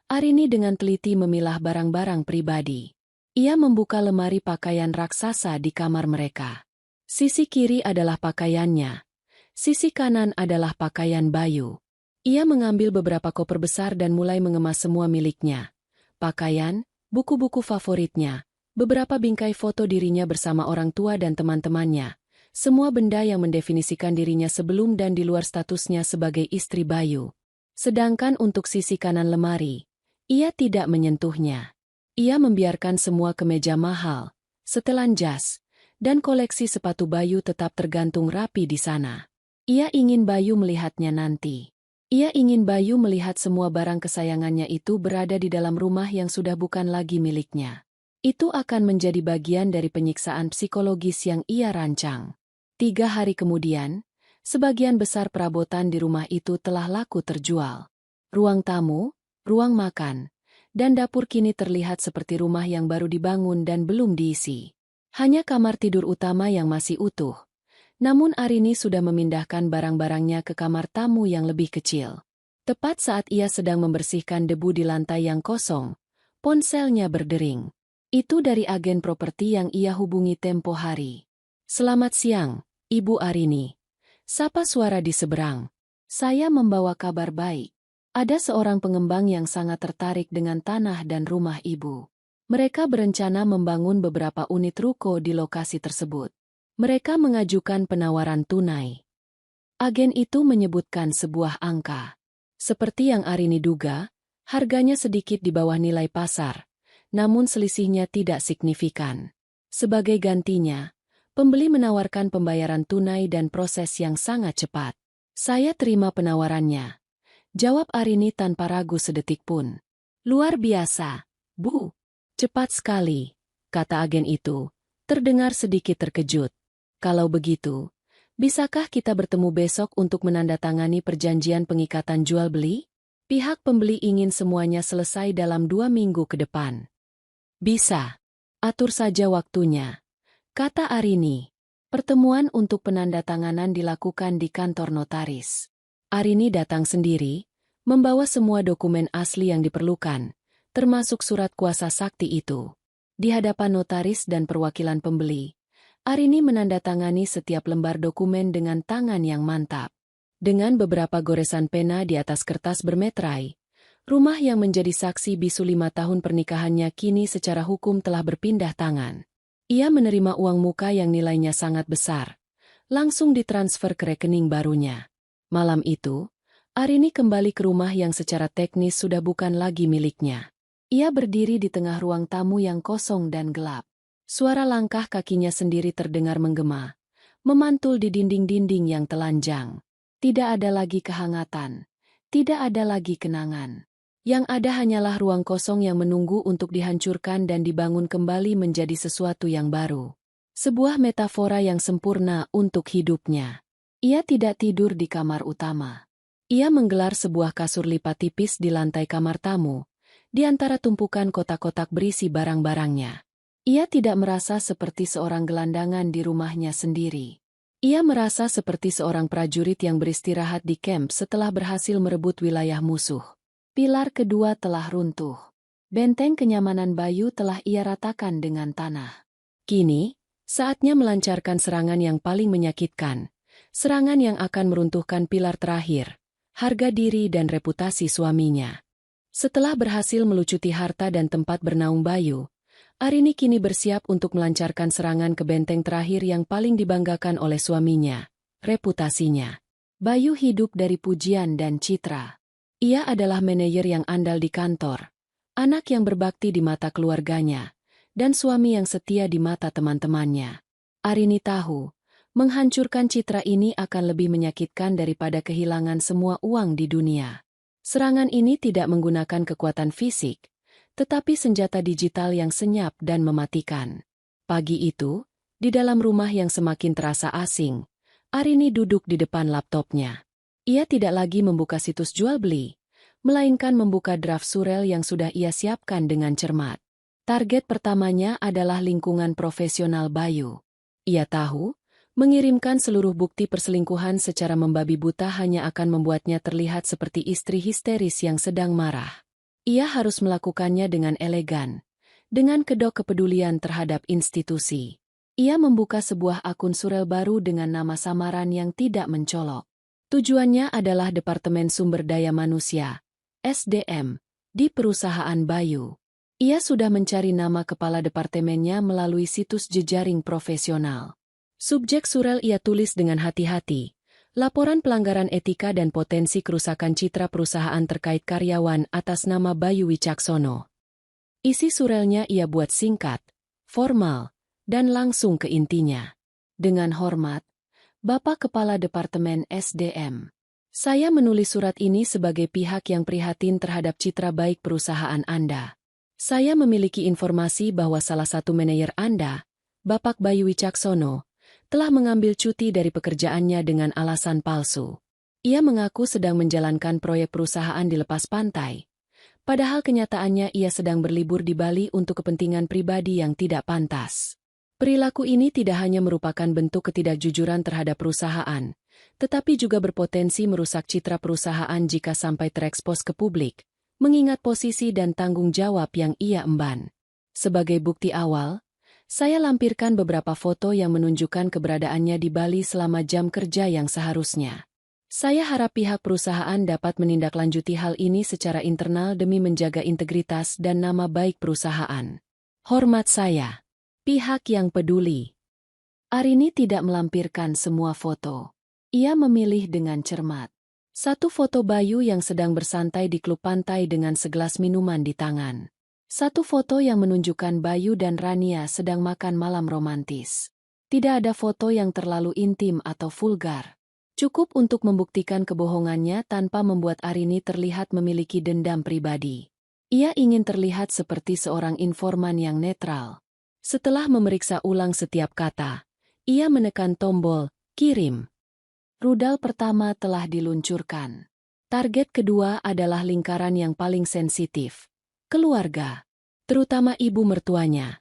Arini dengan teliti memilah barang-barang pribadi. Ia membuka lemari pakaian raksasa di kamar mereka. Sisi kiri adalah pakaiannya, sisi kanan adalah pakaian Bayu. Ia mengambil beberapa koper besar dan mulai mengemas semua miliknya. Pakaian, buku-buku favoritnya, beberapa bingkai foto dirinya bersama orang tua dan teman-temannya. Semua benda yang mendefinisikan dirinya sebelum dan di luar statusnya sebagai istri Bayu. Sedangkan untuk sisi kanan lemari, ia tidak menyentuhnya. Ia membiarkan semua kemeja mahal, setelan jas, dan koleksi sepatu Bayu tetap tergantung rapi di sana. Ia ingin Bayu melihatnya nanti. Ia ingin Bayu melihat semua barang kesayangannya itu berada di dalam rumah yang sudah bukan lagi miliknya. Itu akan menjadi bagian dari penyiksaan psikologis yang ia rancang. 3 hari kemudian, sebagian besar perabotan di rumah itu telah laku terjual. Ruang tamu, ruang makan, dan dapur kini terlihat seperti rumah yang baru dibangun dan belum diisi. Hanya kamar tidur utama yang masih utuh. Namun Arini sudah memindahkan barang-barangnya ke kamar tamu yang lebih kecil. Tepat saat ia sedang membersihkan debu di lantai yang kosong, ponselnya berdering. Itu dari agen properti yang ia hubungi tempo hari. "Selamat siang, Ibu Arini," sapa suara di seberang. "Saya membawa kabar baik. Ada seorang pengembang yang sangat tertarik dengan tanah dan rumah Ibu. Mereka berencana membangun beberapa unit ruko di lokasi tersebut. Mereka mengajukan penawaran tunai." Agen itu menyebutkan sebuah angka. Seperti yang Arini duga, harganya sedikit di bawah nilai pasar, namun selisihnya tidak signifikan. Sebagai gantinya, pembeli menawarkan pembayaran tunai dan proses yang sangat cepat. "Saya terima penawarannya," jawab Arini tanpa ragu sedetik pun. Luar biasa, Bu. Cepat sekali, kata agen itu, terdengar sedikit terkejut. Kalau begitu, bisakah kita bertemu besok untuk menandatangani perjanjian pengikatan jual-beli? Pihak pembeli ingin semuanya selesai dalam 2 minggu ke depan. Bisa. Atur saja waktunya, kata Arini. Pertemuan untuk penandatanganan dilakukan di kantor notaris. Arini datang sendiri, membawa semua dokumen asli yang diperlukan, termasuk surat kuasa sakti itu. Di hadapan notaris dan perwakilan pembeli, Arini menandatangani setiap lembar dokumen dengan tangan yang mantap. Dengan beberapa goresan pena di atas kertas bermeterai, rumah yang menjadi saksi bisu 5 tahun pernikahannya kini secara hukum telah berpindah tangan. Ia menerima uang muka yang nilainya sangat besar, langsung ditransfer ke rekening barunya. Malam itu, Arini kembali ke rumah yang secara teknis sudah bukan lagi miliknya. Ia berdiri di tengah ruang tamu yang kosong dan gelap. Suara langkah kakinya sendiri terdengar menggema, memantul di dinding-dinding yang telanjang. Tidak ada lagi kehangatan, tidak ada lagi kenangan. Yang ada hanyalah ruang kosong yang menunggu untuk dihancurkan dan dibangun kembali menjadi sesuatu yang baru. Sebuah metafora yang sempurna untuk hidupnya. Ia tidak tidur di kamar utama. Ia menggelar sebuah kasur lipat tipis di lantai kamar tamu, di antara tumpukan kotak-kotak berisi barang-barangnya. Ia tidak merasa seperti seorang gelandangan di rumahnya sendiri. Ia merasa seperti seorang prajurit yang beristirahat di kamp setelah berhasil merebut wilayah musuh. Pilar kedua telah runtuh. Benteng kenyamanan Bayu telah ia ratakan dengan tanah. Kini, saatnya melancarkan serangan yang paling menyakitkan. Serangan yang akan meruntuhkan pilar terakhir, harga diri dan reputasi suaminya. Setelah berhasil melucuti harta dan tempat bernaung Bayu, Arini kini bersiap untuk melancarkan serangan ke benteng terakhir yang paling dibanggakan oleh suaminya, reputasinya. Bayu hidup dari pujian dan citra. Ia adalah manajer yang andal di kantor, anak yang berbakti di mata keluarganya, dan suami yang setia di mata teman-temannya. Arini tahu, menghancurkan citra ini akan lebih menyakitkan daripada kehilangan semua uang di dunia. Serangan ini tidak menggunakan kekuatan fisik, tetapi senjata digital yang senyap dan mematikan. Pagi itu, di dalam rumah yang semakin terasa asing, Arini duduk di depan laptopnya. Ia tidak lagi membuka situs jual beli, melainkan membuka draft surel yang sudah ia siapkan dengan cermat. Target pertamanya adalah lingkungan profesional Bayu. Ia tahu, mengirimkan seluruh bukti perselingkuhan secara membabi buta hanya akan membuatnya terlihat seperti istri histeris yang sedang marah. Ia harus melakukannya dengan elegan, dengan kedok kepedulian terhadap institusi. Ia membuka sebuah akun surel baru dengan nama samaran yang tidak mencolok. Tujuannya adalah Departemen Sumber Daya Manusia, SDM, di perusahaan Bayu. Ia sudah mencari nama kepala departemennya melalui situs jejaring profesional. Subjek surel ia tulis dengan hati-hati. Laporan pelanggaran etika dan potensi kerusakan citra perusahaan terkait karyawan atas nama Bayu Wicaksono. Isi surelnya ia buat singkat, formal, dan langsung ke intinya. Dengan hormat, Bapak Kepala Departemen SDM. Saya menulis surat ini sebagai pihak yang prihatin terhadap citra baik perusahaan Anda. Saya memiliki informasi bahwa salah satu manajer Anda, Bapak Bayu Wicaksono, telah mengambil cuti dari pekerjaannya dengan alasan palsu. Ia mengaku sedang menjalankan proyek perusahaan di lepas pantai, padahal kenyataannya ia sedang berlibur di Bali untuk kepentingan pribadi yang tidak pantas. Perilaku ini tidak hanya merupakan bentuk ketidakjujuran terhadap perusahaan, tetapi juga berpotensi merusak citra perusahaan jika sampai terekspos ke publik, mengingat posisi dan tanggung jawab yang ia emban. Sebagai bukti awal, saya lampirkan beberapa foto yang menunjukkan keberadaannya di Bali selama jam kerja yang seharusnya. Saya harap pihak perusahaan dapat menindaklanjuti hal ini secara internal demi menjaga integritas dan nama baik perusahaan. Hormat saya. Pihak yang peduli. Arini tidak melampirkan semua foto. Ia memilih dengan cermat. Satu foto Bayu yang sedang bersantai di klub pantai dengan segelas minuman di tangan. Satu foto yang menunjukkan Bayu dan Rania sedang makan malam romantis. Tidak ada foto yang terlalu intim atau vulgar. Cukup untuk membuktikan kebohongannya tanpa membuat Arini terlihat memiliki dendam pribadi. Ia ingin terlihat seperti seorang informan yang netral. Setelah memeriksa ulang setiap kata, ia menekan tombol "kirim". Rudal pertama telah diluncurkan. Target kedua adalah lingkaran yang paling sensitif. Keluarga. Terutama ibu mertuanya.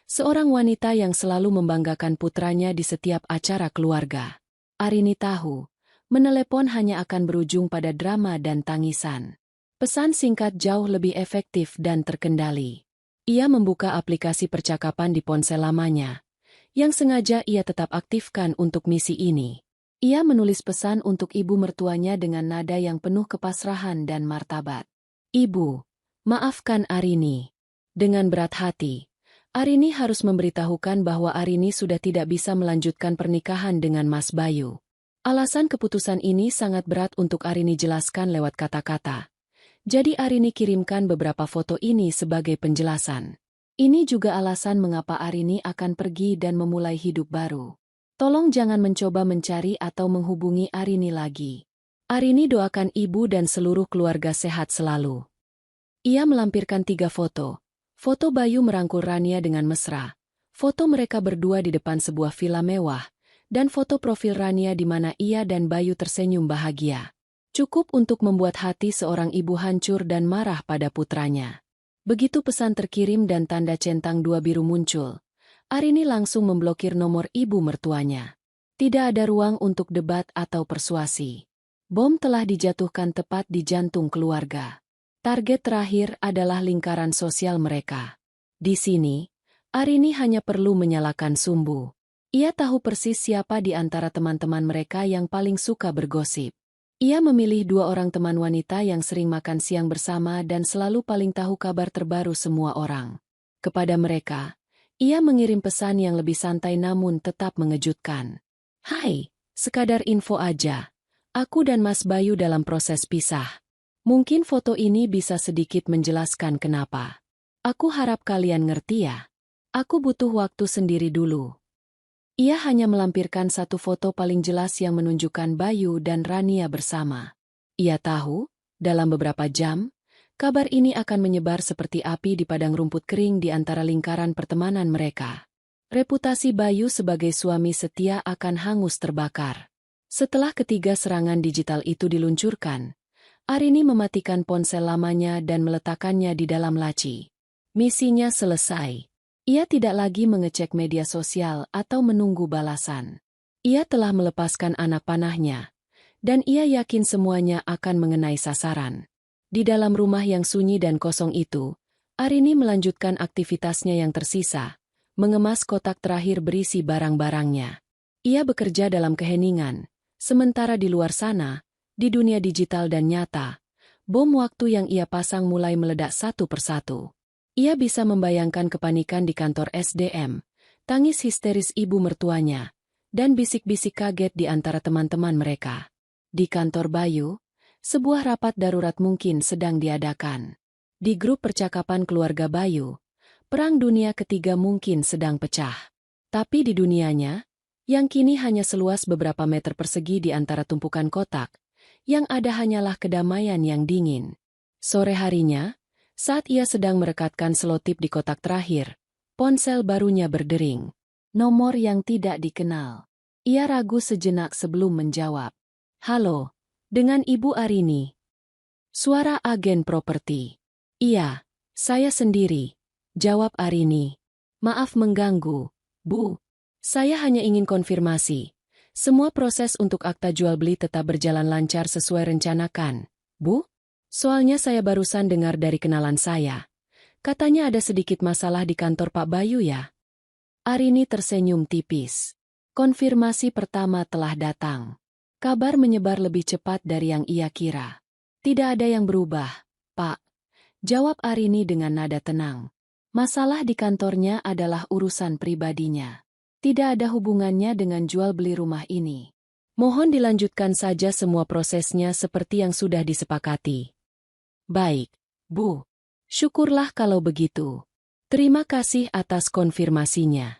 Seorang wanita yang selalu membanggakan putranya di setiap acara keluarga. Arini tahu, menelepon hanya akan berujung pada drama dan tangisan. Pesan singkat jauh lebih efektif dan terkendali. Ia membuka aplikasi percakapan di ponsel lamanya, yang sengaja ia tetap aktifkan untuk misi ini. Ia menulis pesan untuk ibu mertuanya dengan nada yang penuh kepasrahan dan martabat. "Ibu, maafkan Arini." Dengan berat hati, Arini harus memberitahukan bahwa Arini sudah tidak bisa melanjutkan pernikahan dengan Mas Bayu. Alasan keputusan ini sangat berat untuk Arini jelaskan lewat kata-kata. Jadi Arini kirimkan beberapa foto ini sebagai penjelasan. Ini juga alasan mengapa Arini akan pergi dan memulai hidup baru. Tolong jangan mencoba mencari atau menghubungi Arini lagi. Arini doakan ibu dan seluruh keluarga sehat selalu. Ia melampirkan 3 foto. Foto Bayu merangkul Rania dengan mesra. Foto mereka berdua di depan sebuah villa mewah. Dan foto profil Rania di mana ia dan Bayu tersenyum bahagia. Cukup untuk membuat hati seorang ibu hancur dan marah pada putranya. Begitu pesan terkirim dan tanda centang 2 biru muncul, Arini langsung memblokir nomor ibu mertuanya. Tidak ada ruang untuk debat atau persuasi. Bom telah dijatuhkan tepat di jantung keluarga. Target terakhir adalah lingkaran sosial mereka. Di sini, Arini hanya perlu menyalakan sumbu. Ia tahu persis siapa di antara teman-teman mereka yang paling suka bergosip. Ia memilih 2 orang teman wanita yang sering makan siang bersama dan selalu paling tahu kabar terbaru semua orang. Kepada mereka, ia mengirim pesan yang lebih santai namun tetap mengejutkan. "Hai, sekadar info aja. Aku dan Mas Bayu dalam proses pisah. Mungkin foto ini bisa sedikit menjelaskan kenapa. Aku harap kalian ngerti ya. Aku butuh waktu sendiri dulu." Ia hanya melampirkan 1 foto paling jelas yang menunjukkan Bayu dan Rania bersama. Ia tahu, dalam beberapa jam, kabar ini akan menyebar seperti api di padang rumput kering di antara lingkaran pertemanan mereka. Reputasi Bayu sebagai suami setia akan hangus terbakar. Setelah ketiga serangan digital itu diluncurkan, Arini mematikan ponsel lamanya dan meletakkannya di dalam laci. Misinya selesai. Ia tidak lagi mengecek media sosial atau menunggu balasan. Ia telah melepaskan anak panahnya, dan ia yakin semuanya akan mengenai sasaran. Di dalam rumah yang sunyi dan kosong itu, Arini melanjutkan aktivitasnya yang tersisa, mengemas kotak terakhir berisi barang-barangnya. Ia bekerja dalam keheningan, sementara di luar sana, di dunia digital dan nyata, bom waktu yang ia pasang mulai meledak satu persatu. Ia bisa membayangkan kepanikan di kantor SDM, tangis histeris ibu mertuanya, dan bisik-bisik kaget di antara teman-teman mereka. Di kantor Bayu, sebuah rapat darurat mungkin sedang diadakan. Di grup percakapan keluarga Bayu, Perang Dunia Ketiga mungkin sedang pecah. Tapi di dunianya, yang kini hanya seluas beberapa meter persegi di antara tumpukan kotak, yang ada hanyalah kedamaian yang dingin. Sore harinya, saat ia sedang merekatkan selotip di kotak terakhir, ponsel barunya berdering. Nomor yang tidak dikenal. Ia ragu sejenak sebelum menjawab. "Halo, dengan Ibu Arini." Suara agen properti. "Iya, saya sendiri," jawab Arini. "Maaf mengganggu, Bu. Saya hanya ingin konfirmasi. Semua proses untuk akta jual beli tetap berjalan lancar sesuai rencana kan, Bu? Soalnya saya barusan dengar dari kenalan saya. Katanya ada sedikit masalah di kantor Pak Bayu ya." Arini tersenyum tipis. Konfirmasi pertama telah datang. Kabar menyebar lebih cepat dari yang ia kira. "Tidak ada yang berubah, Pak," jawab Arini dengan nada tenang. "Masalah di kantornya adalah urusan pribadinya. Tidak ada hubungannya dengan jual beli rumah ini. Mohon dilanjutkan saja semua prosesnya seperti yang sudah disepakati." "Baik, Bu. Syukurlah kalau begitu. Terima kasih atas konfirmasinya."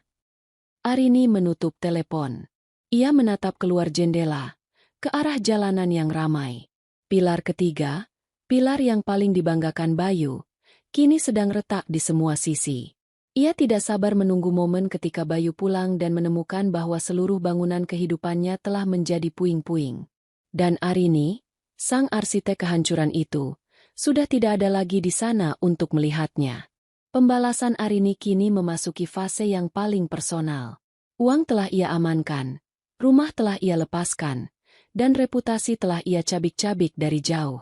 Arini menutup telepon. Ia menatap keluar jendela, ke arah jalanan yang ramai. Pilar ketiga, pilar yang paling dibanggakan Bayu, kini sedang retak di semua sisi. Ia tidak sabar menunggu momen ketika Bayu pulang dan menemukan bahwa seluruh bangunan kehidupannya telah menjadi puing-puing. Dan Arini, sang arsitek kehancuran itu, sudah tidak ada lagi di sana untuk melihatnya. Pembalasan Arini kini memasuki fase yang paling personal. Uang telah ia amankan, rumah telah ia lepaskan, dan reputasi telah ia cabik-cabik dari jauh.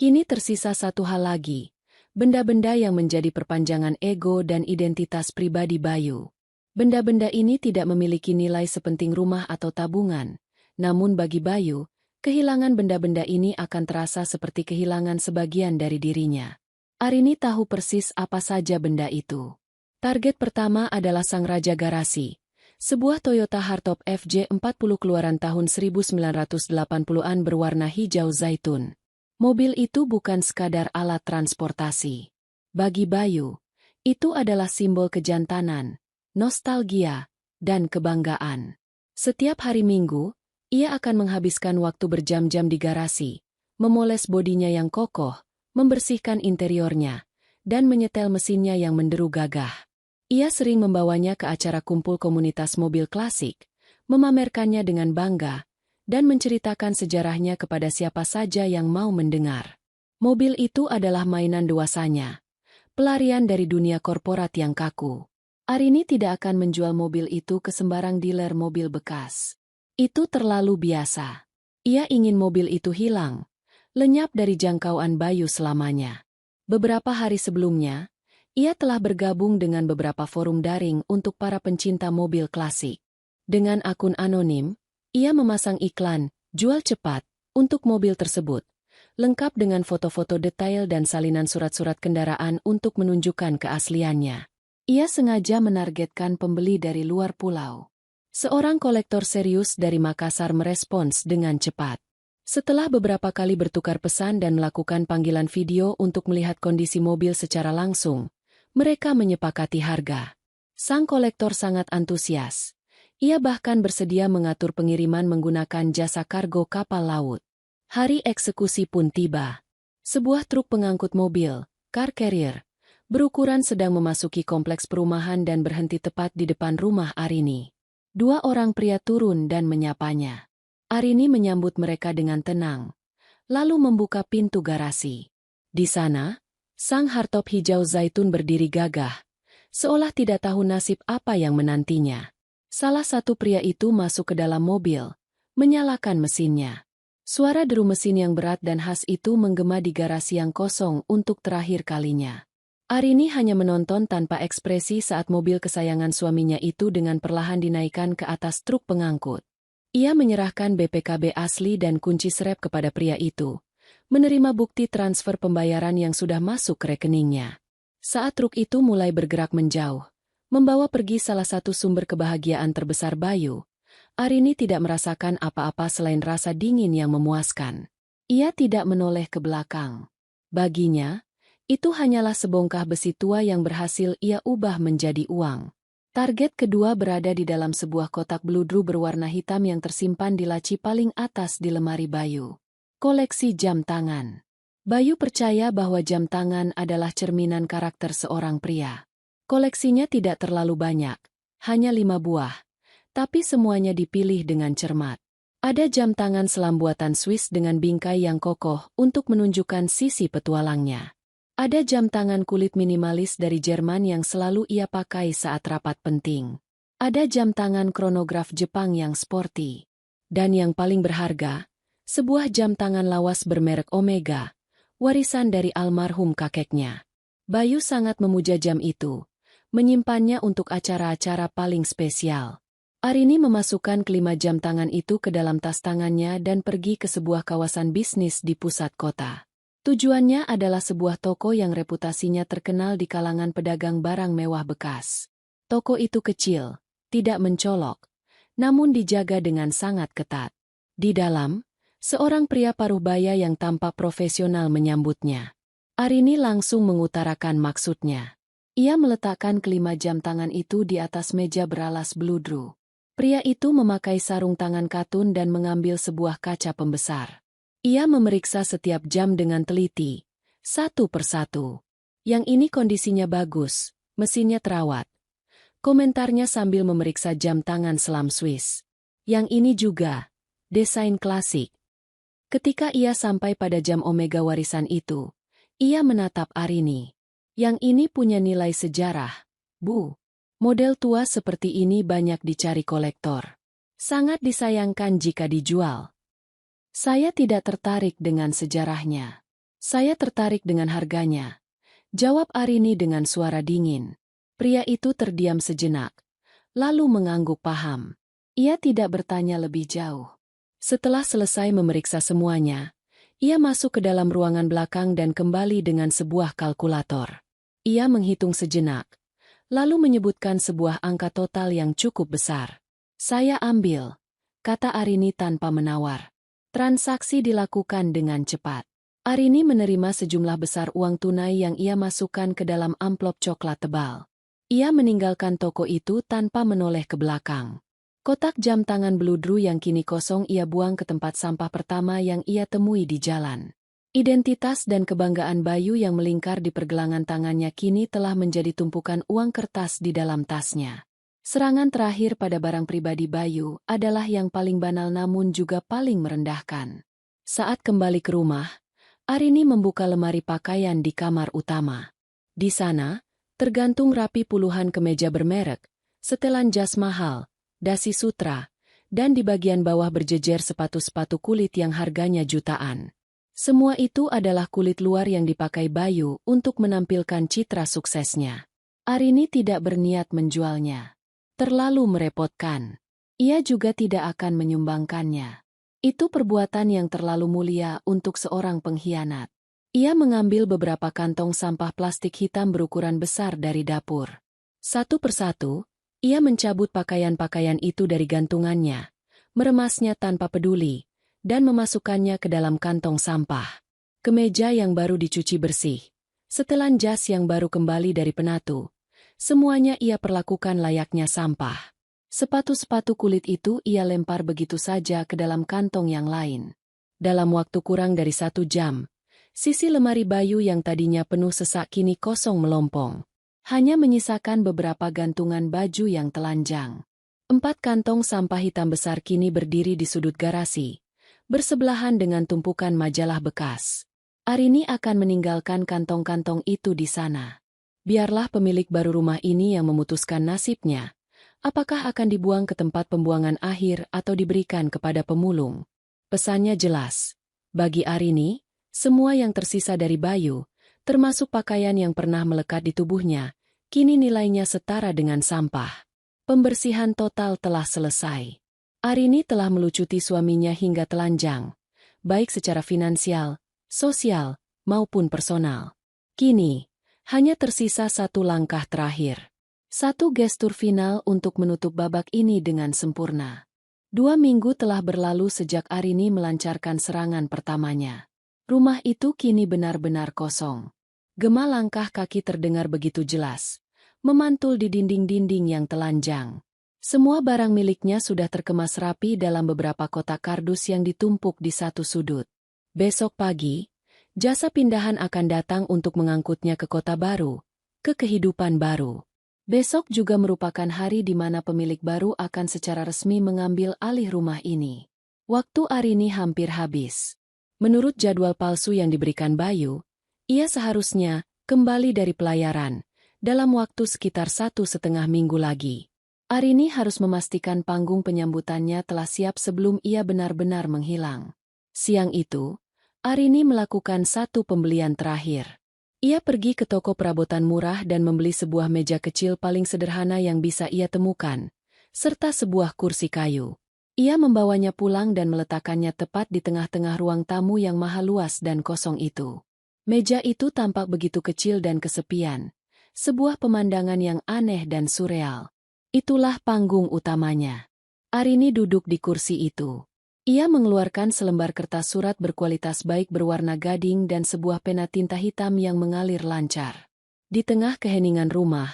Kini tersisa satu hal lagi, benda-benda yang menjadi perpanjangan ego dan identitas pribadi Bayu. Benda-benda ini tidak memiliki nilai sepenting rumah atau tabungan, namun bagi Bayu, kehilangan benda-benda ini akan terasa seperti kehilangan sebagian dari dirinya. Arini tahu persis apa saja benda itu. Target pertama adalah sang Raja Garasi. Sebuah Toyota Hardtop FJ40 keluaran tahun 1980-an berwarna hijau zaitun. Mobil itu bukan sekadar alat transportasi. Bagi Bayu, itu adalah simbol kejantanan, nostalgia, dan kebanggaan. Setiap hari Minggu, ia akan menghabiskan waktu berjam-jam di garasi, memoles bodinya yang kokoh, membersihkan interiornya, dan menyetel mesinnya yang menderu gagah. Ia sering membawanya ke acara kumpul komunitas mobil klasik, memamerkannya dengan bangga, dan menceritakan sejarahnya kepada siapa saja yang mau mendengar. Mobil itu adalah mainan dewasanya, pelarian dari dunia korporat yang kaku. Arini tidak akan menjual mobil itu ke sembarang dealer mobil bekas. Itu terlalu biasa. Ia ingin mobil itu hilang, lenyap dari jangkauan Bayu selamanya. Beberapa hari sebelumnya, ia telah bergabung dengan beberapa forum daring untuk para pencinta mobil klasik. Dengan akun anonim, ia memasang iklan, jual cepat, untuk mobil tersebut, lengkap dengan foto-foto detail dan salinan surat-surat kendaraan untuk menunjukkan keasliannya. Ia sengaja menargetkan pembeli dari luar pulau. Seorang kolektor serius dari Makassar merespons dengan cepat. Setelah beberapa kali bertukar pesan dan melakukan panggilan video untuk melihat kondisi mobil secara langsung, mereka menyepakati harga. Sang kolektor sangat antusias. Ia bahkan bersedia mengatur pengiriman menggunakan jasa kargo kapal laut. Hari eksekusi pun tiba. Sebuah truk pengangkut mobil, car carrier, berukuran sedang memasuki kompleks perumahan dan berhenti tepat di depan rumah Arini. Dua orang pria turun dan menyapanya. Arini menyambut mereka dengan tenang, lalu membuka pintu garasi. Di sana, sang hardtop hijau zaitun berdiri gagah, seolah tidak tahu nasib apa yang menantinya. Salah satu pria itu masuk ke dalam mobil, menyalakan mesinnya. Suara deru mesin yang berat dan khas itu menggema di garasi yang kosong untuk terakhir kalinya. Arini hanya menonton tanpa ekspresi saat mobil kesayangan suaminya itu dengan perlahan dinaikkan ke atas truk pengangkut. Ia menyerahkan BPKB asli dan kunci serep kepada pria itu, menerima bukti transfer pembayaran yang sudah masuk ke rekeningnya. Saat truk itu mulai bergerak menjauh, membawa pergi salah satu sumber kebahagiaan terbesar Bayu, Arini tidak merasakan apa-apa selain rasa dingin yang memuaskan. Ia tidak menoleh ke belakang. Baginya, itu hanyalah sebongkah besi tua yang berhasil ia ubah menjadi uang. Target kedua berada di dalam sebuah kotak bludru berwarna hitam yang tersimpan di laci paling atas di lemari Bayu. Koleksi jam tangan. Bayu percaya bahwa jam tangan adalah cerminan karakter seorang pria. Koleksinya tidak terlalu banyak, hanya 5 buah, tapi semuanya dipilih dengan cermat. Ada jam tangan selam buatan Swiss dengan bingkai yang kokoh untuk menunjukkan sisi petualangnya. Ada jam tangan kulit minimalis dari Jerman yang selalu ia pakai saat rapat penting. Ada jam tangan kronograf Jepang yang sporty. Dan yang paling berharga, sebuah jam tangan lawas bermerek Omega, warisan dari almarhum kakeknya. Bayu sangat memuja jam itu, menyimpannya untuk acara-acara paling spesial. Arini memasukkan kelima jam tangan itu ke dalam tas tangannya dan pergi ke sebuah kawasan bisnis di pusat kota. Tujuannya adalah sebuah toko yang reputasinya terkenal di kalangan pedagang barang mewah bekas. Toko itu kecil, tidak mencolok, namun dijaga dengan sangat ketat. Di dalam, seorang pria paruh baya yang tampak profesional menyambutnya. Arini langsung mengutarakan maksudnya. Ia meletakkan kelima jam tangan itu di atas meja beralas bludru. Pria itu memakai sarung tangan katun dan mengambil sebuah kaca pembesar. Ia memeriksa setiap jam dengan teliti, satu persatu. Yang ini kondisinya bagus, mesinnya terawat. Komentarnya sambil memeriksa jam tangan selam Swiss. Yang ini juga, desain klasik. Ketika ia sampai pada jam Omega warisan itu, ia menatap Arini. Yang ini punya nilai sejarah, Bu. Model tua seperti ini banyak dicari kolektor. Sangat disayangkan jika dijual. Saya tidak tertarik dengan sejarahnya. Saya tertarik dengan harganya. Jawab Arini dengan suara dingin. Pria itu terdiam sejenak, lalu mengangguk paham. Ia tidak bertanya lebih jauh. Setelah selesai memeriksa semuanya, ia masuk ke dalam ruangan belakang dan kembali dengan sebuah kalkulator. Ia menghitung sejenak, lalu menyebutkan sebuah angka total yang cukup besar. Saya ambil, kata Arini tanpa menawar. Transaksi dilakukan dengan cepat. Arini menerima sejumlah besar uang tunai yang ia masukkan ke dalam amplop coklat tebal. Ia meninggalkan toko itu tanpa menoleh ke belakang. Kotak jam tangan bludru yang kini kosong ia buang ke tempat sampah pertama yang ia temui di jalan. Identitas dan kebanggaan Bayu yang melingkar di pergelangan tangannya kini telah menjadi tumpukan uang kertas di dalam tasnya. Serangan terakhir pada barang pribadi Bayu adalah yang paling banal namun juga paling merendahkan. Saat kembali ke rumah, Arini membuka lemari pakaian di kamar utama. Di sana, tergantung rapi puluhan kemeja bermerek, setelan jas mahal, dasi sutra, dan di bagian bawah berjejer sepatu-sepatu kulit yang harganya jutaan. Semua itu adalah kulit luar yang dipakai Bayu untuk menampilkan citra suksesnya. Arini tidak berniat menjualnya. Terlalu merepotkan. Ia juga tidak akan menyumbangkannya. Itu perbuatan yang terlalu mulia untuk seorang pengkhianat. Ia mengambil beberapa kantong sampah plastik hitam berukuran besar dari dapur. Satu persatu, ia mencabut pakaian-pakaian itu dari gantungannya, meremasnya tanpa peduli, dan memasukkannya ke dalam kantong sampah. Kemeja yang baru dicuci bersih, setelan jas yang baru kembali dari penatu, semuanya ia perlakukan layaknya sampah. Sepatu-sepatu kulit itu ia lempar begitu saja ke dalam kantong yang lain. Dalam waktu kurang dari 1 jam, sisi lemari Bayu yang tadinya penuh sesak kini kosong melompong. Hanya menyisakan beberapa gantungan baju yang telanjang. 4 kantong sampah hitam besar kini berdiri di sudut garasi, bersebelahan dengan tumpukan majalah bekas. Arini akan meninggalkan kantong-kantong itu di sana. Biarlah pemilik baru rumah ini yang memutuskan nasibnya. Apakah akan dibuang ke tempat pembuangan akhir atau diberikan kepada pemulung? Pesannya jelas. Bagi Arini, semua yang tersisa dari Bayu, termasuk pakaian yang pernah melekat di tubuhnya, kini nilainya setara dengan sampah. Pembersihan total telah selesai. Arini telah melucuti suaminya hingga telanjang, baik secara finansial, sosial, maupun personal. Kini, hanya tersisa satu langkah terakhir. Satu gestur final untuk menutup babak ini dengan sempurna. 2 minggu telah berlalu sejak Arini melancarkan serangan pertamanya. Rumah itu kini benar-benar kosong. Gema langkah kaki terdengar begitu jelas, memantul di dinding-dinding yang telanjang. Semua barang miliknya sudah terkemas rapi dalam beberapa kotak kardus yang ditumpuk di satu sudut. Besok pagi, jasa pindahan akan datang untuk mengangkutnya ke kota baru, ke kehidupan baru. Besok juga merupakan hari di mana pemilik baru akan secara resmi mengambil alih rumah ini. Waktu Arini hampir habis. Menurut jadwal palsu yang diberikan Bayu, ia seharusnya kembali dari pelayaran dalam waktu sekitar 1,5 minggu lagi. Arini harus memastikan panggung penyambutannya telah siap sebelum ia benar-benar menghilang. Siang itu, Arini melakukan satu pembelian terakhir. Ia pergi ke toko perabotan murah dan membeli sebuah meja kecil paling sederhana yang bisa ia temukan, serta sebuah kursi kayu. Ia membawanya pulang dan meletakkannya tepat di tengah-tengah ruang tamu yang maha luas dan kosong itu. Meja itu tampak begitu kecil dan kesepian, sebuah pemandangan yang aneh dan surreal. Itulah panggung utamanya. Arini duduk di kursi itu. Ia mengeluarkan selembar kertas surat berkualitas baik berwarna gading dan sebuah pena tinta hitam yang mengalir lancar. Di tengah keheningan rumah,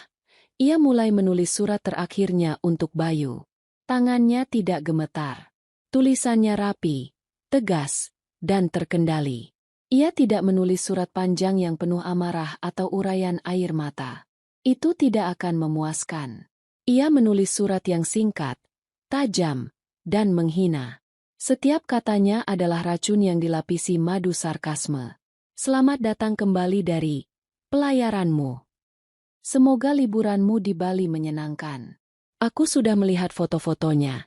ia mulai menulis surat terakhirnya untuk Bayu. Tangannya tidak gemetar. Tulisannya rapi, tegas, dan terkendali. Ia tidak menulis surat panjang yang penuh amarah atau uraian air mata. Itu tidak akan memuaskan. Ia menulis surat yang singkat, tajam, dan menghina. Setiap katanya adalah racun yang dilapisi madu sarkasme. Selamat datang kembali dari pelayaranmu. Semoga liburanmu di Bali menyenangkan. Aku sudah melihat foto-fotonya.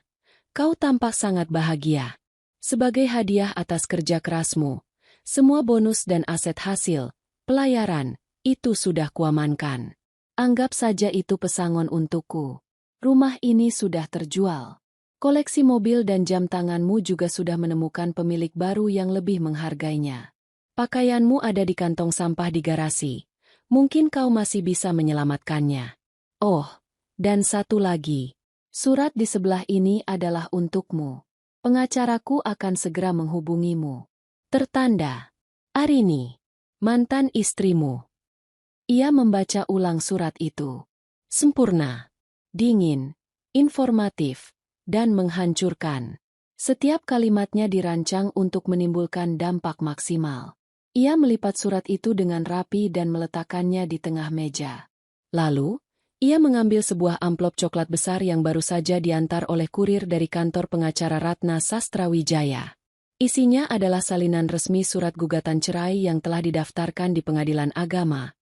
Kau tampak sangat bahagia. Sebagai hadiah atas kerja kerasmu, semua bonus dan aset hasil pelayaran itu sudah kuamankan. Anggap saja itu pesangon untukku. Rumah ini sudah terjual. Koleksi mobil dan jam tanganmu juga sudah menemukan pemilik baru yang lebih menghargainya. Pakaianmu ada di kantong sampah di garasi. Mungkin kau masih bisa menyelamatkannya. Oh, dan satu lagi. Surat di sebelah ini adalah untukmu. Pengacaraku akan segera menghubungimu. Tertanda. Arini, mantan istrimu. Ia membaca ulang surat itu. Sempurna, dingin, informatif, dan menghancurkan. Setiap kalimatnya dirancang untuk menimbulkan dampak maksimal. Ia melipat surat itu dengan rapi dan meletakkannya di tengah meja. Lalu, ia mengambil sebuah amplop coklat besar yang baru saja diantar oleh kurir dari kantor pengacara Ratna Sastrawijaya. Isinya adalah salinan resmi surat gugatan cerai yang telah didaftarkan di Pengadilan Agama,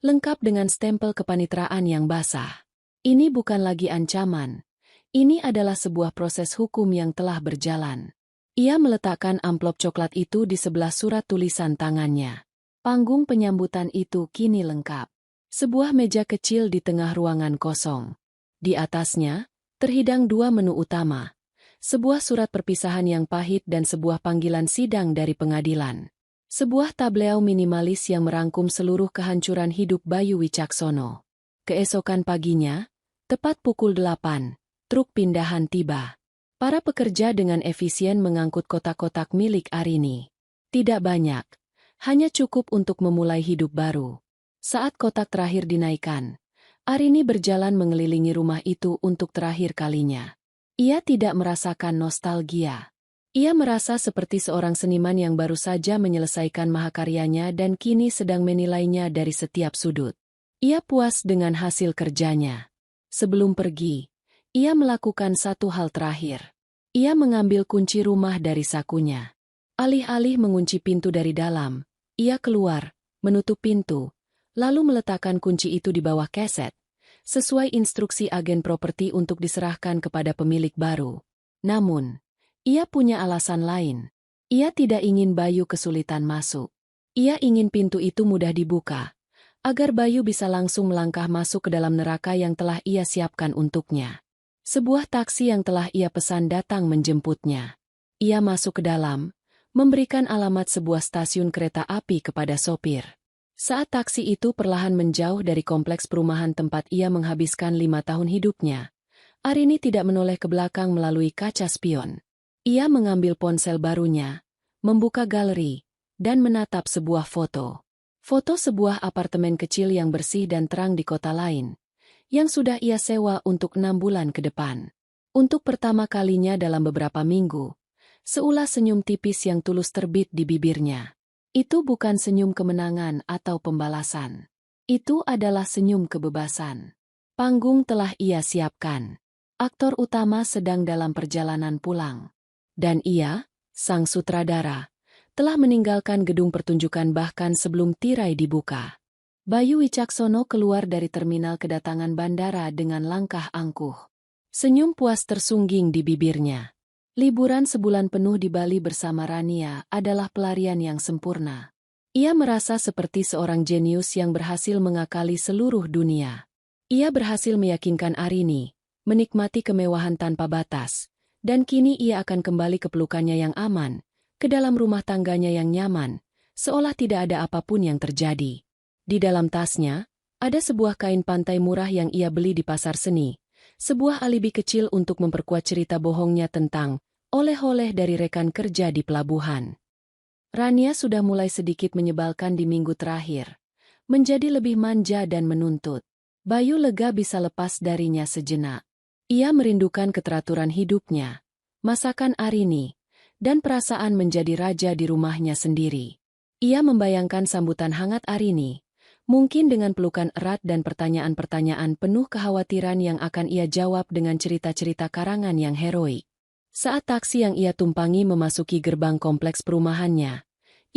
lengkap dengan stempel kepanitraan yang basah. Ini bukan lagi ancaman. Ini adalah sebuah proses hukum yang telah berjalan. Ia meletakkan amplop coklat itu di sebelah surat tulisan tangannya. Panggung penyambutan itu kini lengkap. Sebuah meja kecil di tengah ruangan kosong. Di atasnya, terhidang dua menu utama. Sebuah surat perpisahan yang pahit dan sebuah panggilan sidang dari pengadilan. Sebuah tableau minimalis yang merangkum seluruh kehancuran hidup Bayu Wicaksono. Keesokan paginya, tepat pukul 8, truk pindahan tiba. Para pekerja dengan efisien mengangkut kotak-kotak milik Arini. Tidak banyak, hanya cukup untuk memulai hidup baru. Saat kotak terakhir dinaikkan, Arini berjalan mengelilingi rumah itu untuk terakhir kalinya. Ia tidak merasakan nostalgia. Ia merasa seperti seorang seniman yang baru saja menyelesaikan mahakaryanya dan kini sedang menilainya dari setiap sudut. Ia puas dengan hasil kerjanya. Sebelum pergi, ia melakukan satu hal terakhir. Ia mengambil kunci rumah dari sakunya. Alih-alih mengunci pintu dari dalam, ia keluar, menutup pintu, lalu meletakkan kunci itu di bawah keset, sesuai instruksi agen properti untuk diserahkan kepada pemilik baru. Namun, ia punya alasan lain. Ia tidak ingin Bayu kesulitan masuk. Ia ingin pintu itu mudah dibuka, agar Bayu bisa langsung melangkah masuk ke dalam neraka yang telah ia siapkan untuknya. Sebuah taksi yang telah ia pesan datang menjemputnya. Ia masuk ke dalam, memberikan alamat sebuah stasiun kereta api kepada sopir. Saat taksi itu perlahan menjauh dari kompleks perumahan tempat ia menghabiskan 5 tahun hidupnya, Arini tidak menoleh ke belakang melalui kaca spion. Ia mengambil ponsel barunya, membuka galeri, dan menatap sebuah foto. Foto sebuah apartemen kecil yang bersih dan terang di kota lain, yang sudah ia sewa untuk 6 bulan ke depan. Untuk pertama kalinya dalam beberapa minggu, seulas senyum tipis yang tulus terbit di bibirnya. Itu bukan senyum kemenangan atau pembalasan. Itu adalah senyum kebebasan. Panggung telah ia siapkan. Aktor utama sedang dalam perjalanan pulang. Dan ia, sang sutradara, telah meninggalkan gedung pertunjukan bahkan sebelum tirai dibuka. Bayu Wicaksono keluar dari terminal kedatangan bandara dengan langkah angkuh. Senyum puas tersungging di bibirnya. Liburan sebulan penuh di Bali bersama Rania adalah pelarian yang sempurna. Ia merasa seperti seorang jenius yang berhasil mengakali seluruh dunia. Ia berhasil meyakinkan Arini, menikmati kemewahan tanpa batas, dan kini ia akan kembali ke pelukannya yang aman, ke dalam rumah tangganya yang nyaman, seolah tidak ada apapun yang terjadi. Di dalam tasnya, ada sebuah kain pantai murah yang ia beli di pasar seni, sebuah alibi kecil untuk memperkuat cerita bohongnya tentang oleh-oleh dari rekan kerja di pelabuhan. Rania sudah mulai sedikit menyebalkan di minggu terakhir, menjadi lebih manja dan menuntut. Bayu lega bisa lepas darinya sejenak. Ia merindukan keteraturan hidupnya, masakan Arini, dan perasaan menjadi raja di rumahnya sendiri. Ia membayangkan sambutan hangat Arini, mungkin dengan pelukan erat dan pertanyaan-pertanyaan penuh kekhawatiran yang akan ia jawab dengan cerita-cerita karangan yang heroik. Saat taksi yang ia tumpangi memasuki gerbang kompleks perumahannya,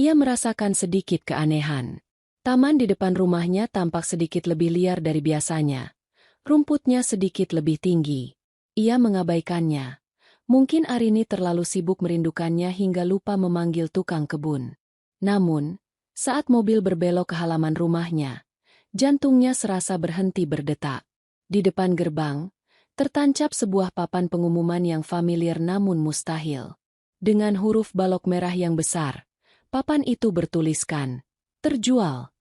ia merasakan sedikit keanehan. Taman di depan rumahnya tampak sedikit lebih liar dari biasanya. Rumputnya sedikit lebih tinggi. Ia mengabaikannya. Mungkin Arini terlalu sibuk merindukannya hingga lupa memanggil tukang kebun. Namun, saat mobil berbelok ke halaman rumahnya, jantungnya serasa berhenti berdetak. Di depan gerbang, tertancap sebuah papan pengumuman yang familiar namun mustahil. Dengan huruf balok merah yang besar, papan itu bertuliskan, "Terjual."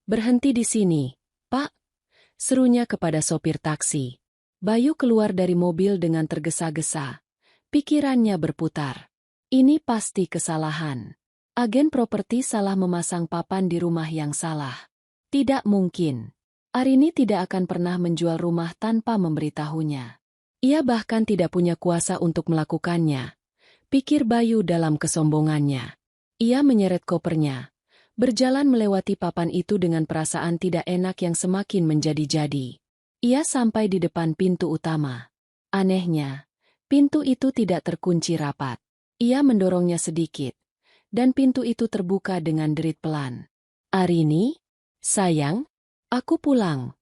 "Berhenti di sini, Pak," serunya kepada sopir taksi. Bayu keluar dari mobil dengan tergesa-gesa. Pikirannya berputar. Ini pasti kesalahan. Agen properti salah memasang papan di rumah yang salah. Tidak mungkin. Arini tidak akan pernah menjual rumah tanpa memberitahunya. Ia bahkan tidak punya kuasa untuk melakukannya. Pikir Bayu dalam kesombongannya. Ia menyeret kopernya. Berjalan melewati papan itu dengan perasaan tidak enak yang semakin menjadi-jadi. Ia sampai di depan pintu utama. Anehnya, pintu itu tidak terkunci rapat. Ia mendorongnya sedikit. Dan pintu itu terbuka dengan derit pelan. "Arini, sayang, aku pulang,"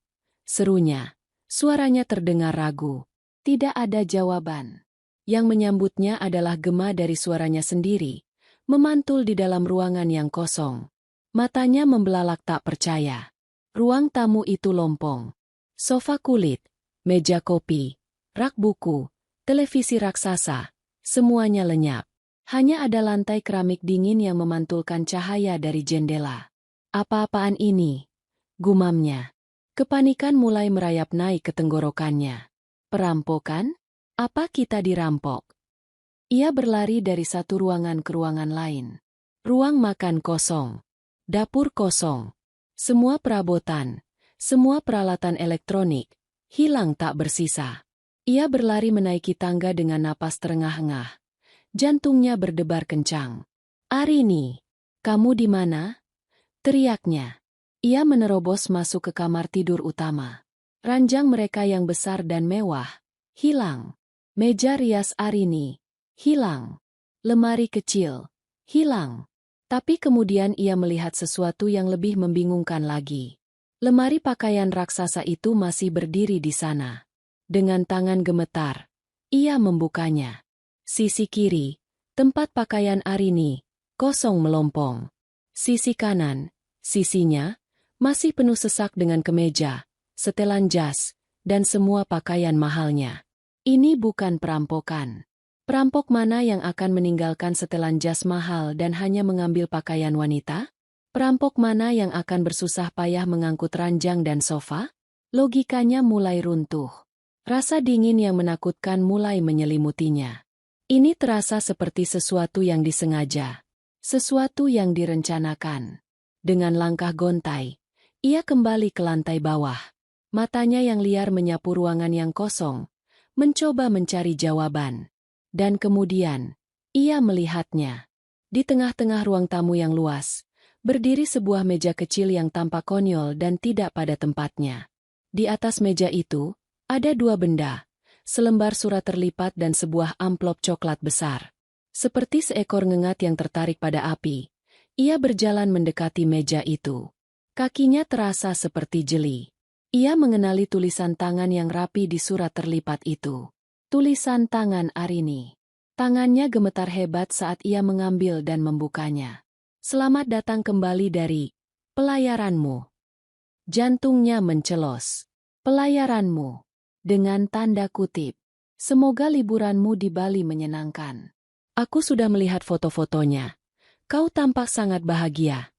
serunya. Suaranya terdengar ragu. Tidak ada jawaban. Yang menyambutnya adalah gema dari suaranya sendiri, memantul di dalam ruangan yang kosong. Matanya membelalak tak percaya. Ruang tamu itu lompong. Sofa kulit, meja kopi, rak buku, televisi raksasa, semuanya lenyap. Hanya ada lantai keramik dingin yang memantulkan cahaya dari jendela. "Apa-apaan ini?" gumamnya. Kepanikan mulai merayap naik ke tenggorokannya. "Perampokan? Apa kita dirampok?" Ia berlari dari satu ruangan ke ruangan lain. Ruang makan kosong. Dapur kosong. Semua perabotan, semua peralatan elektronik, hilang tak bersisa. Ia berlari menaiki tangga dengan napas terengah-engah. Jantungnya berdebar kencang. "Arini, kamu di mana?" teriaknya. Ia menerobos masuk ke kamar tidur utama. Ranjang mereka yang besar dan mewah, hilang. Meja rias Arini, hilang. Lemari kecil, hilang. Tapi kemudian ia melihat sesuatu yang lebih membingungkan lagi. Lemari pakaian raksasa itu masih berdiri di sana. Dengan tangan gemetar, ia membukanya. Sisi kiri, tempat pakaian Arini, kosong melompong. Sisi kanan, sisinya, masih penuh sesak dengan kemeja, setelan jas, dan semua pakaian mahalnya. Ini bukan perampokan. Perampok mana yang akan meninggalkan setelan jas mahal dan hanya mengambil pakaian wanita? Perampok mana yang akan bersusah payah mengangkut ranjang dan sofa? Logikanya mulai runtuh. Rasa dingin yang menakutkan mulai menyelimutinya. Ini terasa seperti sesuatu yang disengaja. Sesuatu yang direncanakan. Dengan langkah gontai, ia kembali ke lantai bawah. Matanya yang liar menyapu ruangan yang kosong, mencoba mencari jawaban. Dan kemudian, ia melihatnya. Di tengah-tengah ruang tamu yang luas, berdiri sebuah meja kecil yang tampak konyol dan tidak pada tempatnya. Di atas meja itu, ada dua benda. Selembar surat terlipat dan sebuah amplop coklat besar. Seperti seekor ngengat yang tertarik pada api, ia berjalan mendekati meja itu. Kakinya terasa seperti jeli. Ia mengenali tulisan tangan yang rapi di surat terlipat itu. Tulisan tangan Arini. Tangannya gemetar hebat saat ia mengambil dan membukanya. "Selamat datang kembali dari pelayaranmu." Jantungnya mencelos. "Pelayaranmu." Dengan tanda kutip. "Semoga liburanmu di Bali menyenangkan. Aku sudah melihat foto-fotonya. Kau tampak sangat bahagia."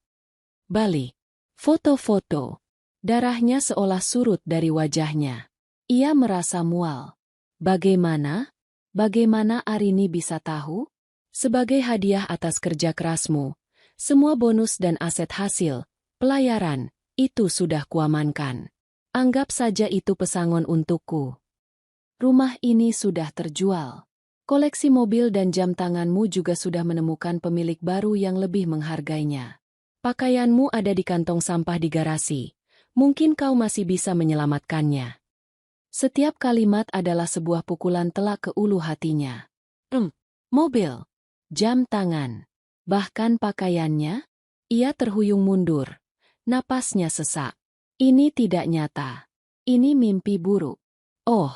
Bali. Foto-foto. Darahnya seolah surut dari wajahnya. Ia merasa mual. Bagaimana? Bagaimana Arini bisa tahu? Sebagai hadiah atas kerja kerasmu, semua bonus dan aset hasil pelayaran itu sudah kuamankan. Anggap saja itu pesangon untukku. Rumah ini sudah terjual. Koleksi mobil dan jam tanganmu juga sudah menemukan pemilik baru yang lebih menghargainya. Pakaianmu ada di kantong sampah di garasi. Mungkin kau masih bisa menyelamatkannya. Setiap kalimat adalah sebuah pukulan telak ke ulu hatinya. Mobil, jam tangan, bahkan pakaiannya? Ia terhuyung mundur. Napasnya sesak. Ini tidak nyata. Ini mimpi buruk. Oh,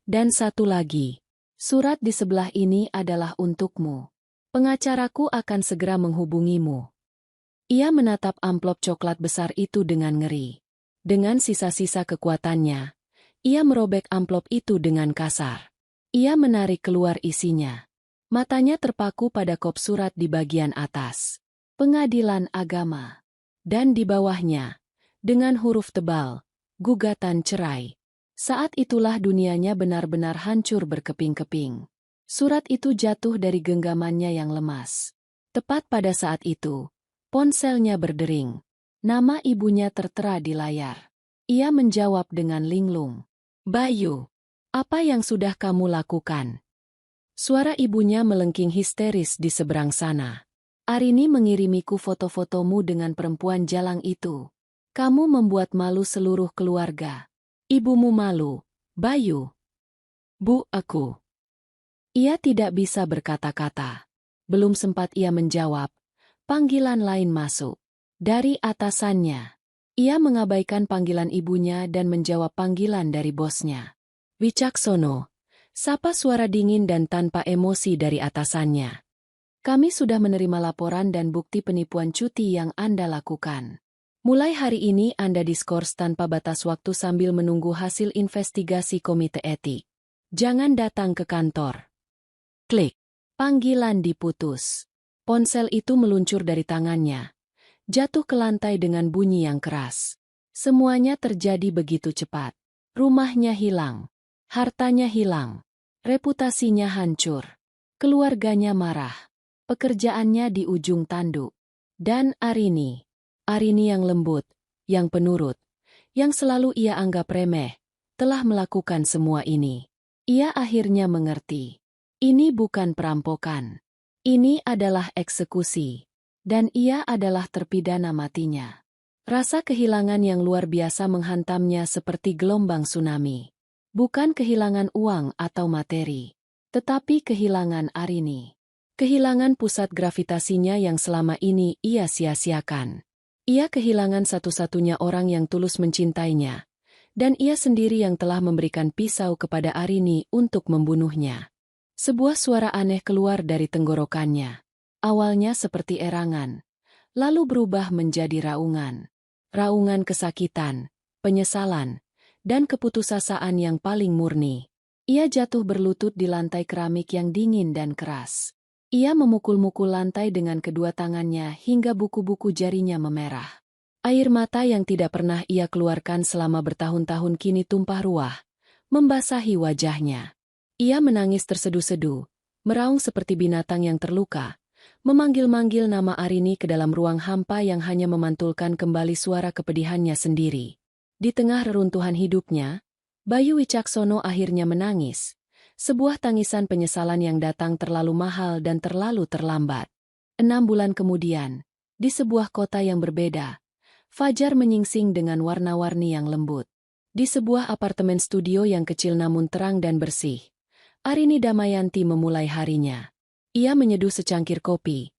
dan satu lagi. Surat di sebelah ini adalah untukmu. Pengacaraku akan segera menghubungimu. Ia menatap amplop coklat besar itu dengan ngeri. Dengan sisa-sisa kekuatannya, ia merobek amplop itu dengan kasar. Ia menarik keluar isinya. Matanya terpaku pada kop surat di bagian atas. Pengadilan Agama. Dan di bawahnya, dengan huruf tebal, gugatan cerai. Saat itulah dunianya benar-benar hancur berkeping-keping. Surat itu jatuh dari genggamannya yang lemas. Tepat pada saat itu, ponselnya berdering. Nama ibunya tertera di layar. Ia menjawab dengan linglung. Bayu, apa yang sudah kamu lakukan? Suara ibunya melengking histeris di seberang sana. Arini mengirimiku foto-fotomu dengan perempuan jalang itu. Kamu membuat malu seluruh keluarga. Ibumu malu, Bayu. Bu, aku. Ia tidak bisa berkata-kata. Belum sempat ia menjawab, panggilan lain masuk. Dari atasannya. Ia mengabaikan panggilan ibunya dan menjawab panggilan dari bosnya. Wicaksono, sapa suara dingin dan tanpa emosi dari atasannya. Kami sudah menerima laporan dan bukti penipuan cuti yang Anda lakukan. Mulai hari ini Anda diskors tanpa batas waktu sambil menunggu hasil investigasi komite etik. Jangan datang ke kantor. Klik. Panggilan diputus. Ponsel itu meluncur dari tangannya. Jatuh ke lantai dengan bunyi yang keras. Semuanya terjadi begitu cepat. Rumahnya hilang. Hartanya hilang. Reputasinya hancur. Keluarganya marah. Pekerjaannya di ujung tanduk. Dan Arini yang lembut, yang penurut, yang selalu ia anggap remeh, telah melakukan semua ini. Ia akhirnya mengerti. Ini bukan perampokan. Ini adalah eksekusi. Dan ia adalah terpidana matinya. Rasa kehilangan yang luar biasa menghantamnya seperti gelombang tsunami. Bukan kehilangan uang atau materi, tetapi kehilangan Arini. Kehilangan pusat gravitasinya yang selama ini ia sia-siakan. Ia kehilangan satu-satunya orang yang tulus mencintainya. Dan ia sendiri yang telah memberikan pisau kepada Arini untuk membunuhnya. Sebuah suara aneh keluar dari tenggorokannya. Awalnya seperti erangan, lalu berubah menjadi raungan. Raungan kesakitan, penyesalan, dan keputusasaan yang paling murni. Ia jatuh berlutut di lantai keramik yang dingin dan keras. Ia memukul-mukul lantai dengan kedua tangannya hingga buku-buku jarinya memerah. Air mata yang tidak pernah ia keluarkan selama bertahun-tahun kini tumpah ruah, membasahi wajahnya. Ia menangis terseduh-seduh, meraung seperti binatang yang terluka, memanggil-manggil nama Arini ke dalam ruang hampa yang hanya memantulkan kembali suara kepedihannya sendiri. Di tengah reruntuhan hidupnya, Bayu Wicaksono akhirnya menangis. Sebuah tangisan penyesalan yang datang terlalu mahal dan terlalu terlambat. 6 bulan kemudian, di sebuah kota yang berbeda, fajar menyingsing dengan warna-warni yang lembut. Di sebuah apartemen studio yang kecil namun terang dan bersih, Arini Damayanti memulai harinya. Ia menyeduh secangkir kopi,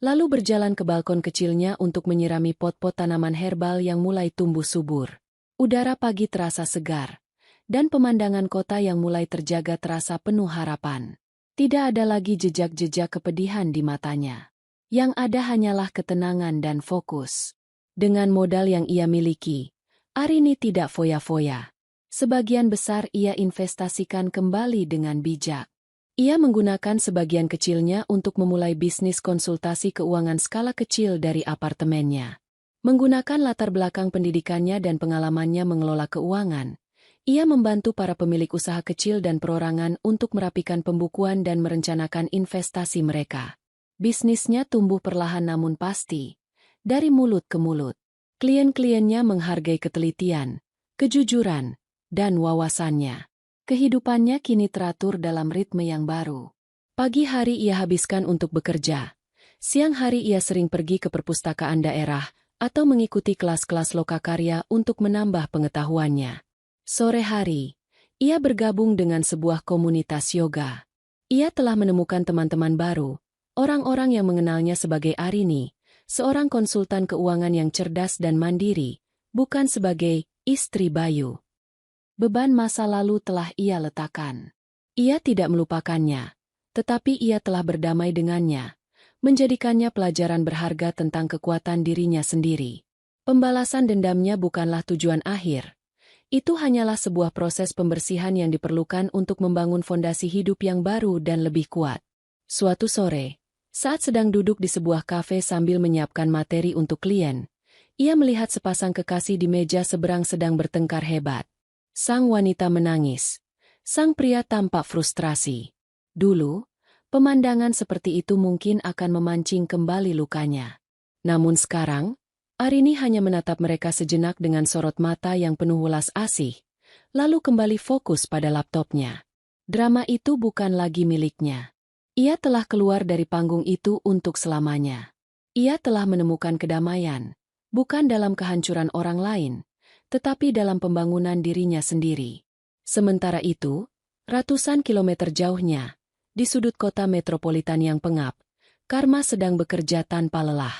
lalu berjalan ke balkon kecilnya untuk menyirami pot-pot tanaman herbal yang mulai tumbuh subur. Udara pagi terasa segar. Dan pemandangan kota yang mulai terjaga terasa penuh harapan. Tidak ada lagi jejak-jejak kepedihan di matanya. Yang ada hanyalah ketenangan dan fokus. Dengan modal yang ia miliki, Arini tidak foya-foya. Sebagian besar ia investasikan kembali dengan bijak. Ia menggunakan sebagian kecilnya untuk memulai bisnis konsultasi keuangan skala kecil dari apartemennya. Menggunakan latar belakang pendidikannya dan pengalamannya mengelola keuangan, ia membantu para pemilik usaha kecil dan perorangan untuk merapikan pembukuan dan merencanakan investasi mereka. Bisnisnya tumbuh perlahan namun pasti. Dari mulut ke mulut. Klien-kliennya menghargai ketelitian, kejujuran, dan wawasannya. Kehidupannya kini teratur dalam ritme yang baru. Pagi hari ia habiskan untuk bekerja. Siang hari ia sering pergi ke perpustakaan daerah atau mengikuti kelas-kelas lokakarya untuk menambah pengetahuannya. Sore hari, ia bergabung dengan sebuah komunitas yoga. Ia telah menemukan teman-teman baru, orang-orang yang mengenalnya sebagai Arini, seorang konsultan keuangan yang cerdas dan mandiri, bukan sebagai istri Bayu. Beban masa lalu telah ia letakkan. Ia tidak melupakannya, tetapi ia telah berdamai dengannya, menjadikannya pelajaran berharga tentang kekuatan dirinya sendiri. Pembalasan dendamnya bukanlah tujuan akhir. Itu hanyalah sebuah proses pembersihan yang diperlukan untuk membangun fondasi hidup yang baru dan lebih kuat. Suatu sore, saat sedang duduk di sebuah kafe sambil menyiapkan materi untuk klien, ia melihat sepasang kekasih di meja seberang sedang bertengkar hebat. Sang wanita menangis. Sang pria tampak frustrasi. Dulu, pemandangan seperti itu mungkin akan memancing kembali lukanya. Namun sekarang, Arini hanya menatap mereka sejenak dengan sorot mata yang penuh welas asih, lalu kembali fokus pada laptopnya. Drama itu bukan lagi miliknya. Ia telah keluar dari panggung itu untuk selamanya. Ia telah menemukan kedamaian, bukan dalam kehancuran orang lain, tetapi dalam pembangunan dirinya sendiri. Sementara itu, ratusan kilometer jauhnya, di sudut kota metropolitan yang pengap, Karma sedang bekerja tanpa lelah.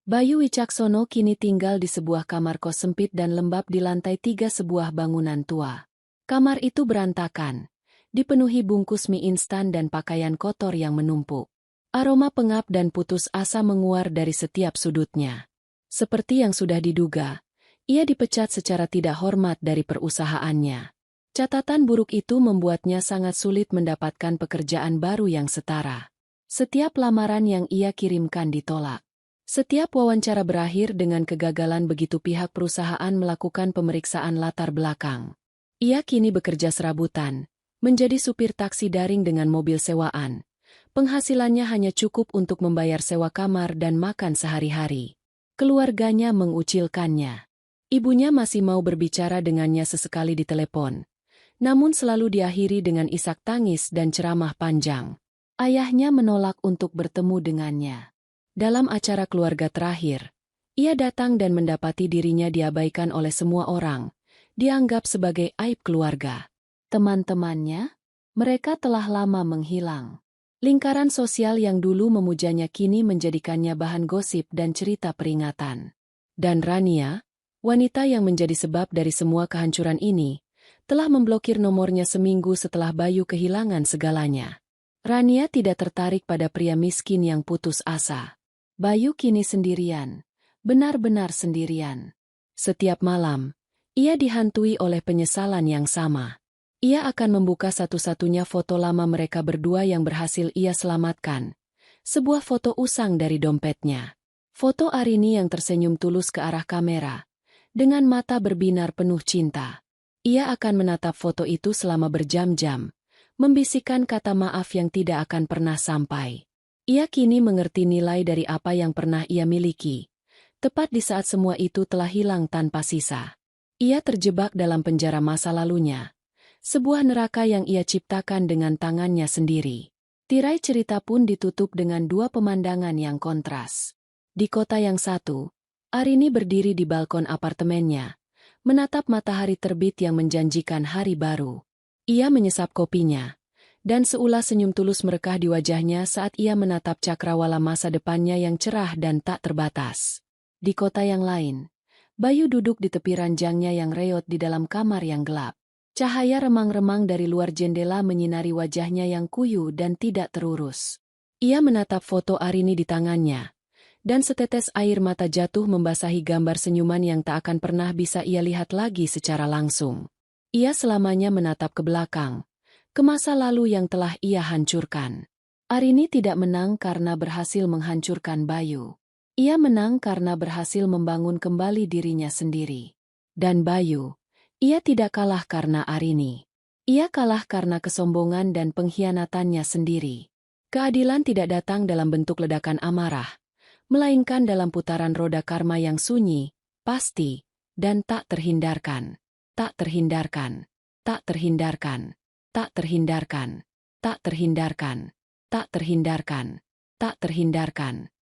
Bayu Wicaksono kini tinggal di sebuah kamar kos sempit dan lembab di lantai 3 sebuah bangunan tua. Kamar itu berantakan, dipenuhi bungkus mie instan dan pakaian kotor yang menumpuk. Aroma pengap dan putus asa menguar dari setiap sudutnya. Seperti yang sudah diduga, ia dipecat secara tidak hormat dari perusahaannya. Catatan buruk itu membuatnya sangat sulit mendapatkan pekerjaan baru yang setara. Setiap lamaran yang ia kirimkan ditolak. Setiap wawancara berakhir dengan kegagalan begitu pihak perusahaan melakukan pemeriksaan latar belakang. Ia kini bekerja serabutan, menjadi supir taksi daring dengan mobil sewaan. Penghasilannya hanya cukup untuk membayar sewa kamar dan makan sehari-hari. Keluarganya mengucilkannya. Ibunya masih mau berbicara dengannya sesekali di telepon, namun selalu diakhiri dengan isak tangis dan ceramah panjang. Ayahnya menolak untuk bertemu dengannya. Dalam acara keluarga terakhir, ia datang dan mendapati dirinya diabaikan oleh semua orang, dianggap sebagai aib keluarga. Teman-temannya, mereka telah lama menghilang. Lingkaran sosial yang dulu memujanya kini menjadikannya bahan gosip dan cerita peringatan. Dan Rania, wanita yang menjadi sebab dari semua kehancuran ini, telah memblokir nomornya seminggu setelah Bayu kehilangan segalanya. Rania tidak tertarik pada pria miskin yang putus asa. Bayu kini sendirian, benar-benar sendirian. Setiap malam, ia dihantui oleh penyesalan yang sama. Ia akan membuka satu-satunya foto lama mereka berdua yang berhasil ia selamatkan. Sebuah foto usang dari dompetnya. Foto Arini yang tersenyum tulus ke arah kamera, dengan mata berbinar penuh cinta. Ia akan menatap foto itu selama berjam-jam, membisikkan kata maaf yang tidak akan pernah sampai. Ia kini mengerti nilai dari apa yang pernah ia miliki, tepat di saat semua itu telah hilang tanpa sisa. Ia terjebak dalam penjara masa lalunya, sebuah neraka yang ia ciptakan dengan tangannya sendiri. Tirai cerita pun ditutup dengan dua pemandangan yang kontras. Di kota yang satu, Arini berdiri di balkon apartemennya, menatap matahari terbit yang menjanjikan hari baru. Ia menyesap kopinya, dan seulas senyum tulus merekah di wajahnya saat ia menatap cakrawala masa depannya yang cerah dan tak terbatas. Di kota yang lain, Bayu duduk di tepi ranjangnya yang reot di dalam kamar yang gelap. Cahaya remang-remang dari luar jendela menyinari wajahnya yang kuyu dan tidak terurus. Ia menatap foto Arini di tangannya, dan setetes air mata jatuh membasahi gambar senyuman yang tak akan pernah bisa ia lihat lagi secara langsung. Ia selamanya menatap ke belakang, ke masa lalu yang telah ia hancurkan. Arini tidak menang karena berhasil menghancurkan Bayu. Ia menang karena berhasil membangun kembali dirinya sendiri. Dan Bayu, ia tidak kalah karena Arini. Ia kalah karena kesombongan dan pengkhianatannya sendiri. Keadilan tidak datang dalam bentuk ledakan amarah, melainkan dalam putaran roda karma yang sunyi, pasti, dan tak terhindarkan. Tak terhindarkan. Tak terhindarkan. Tak terhindarkan. Tak terhindarkan. Tak terhindarkan. Tak terhindarkan.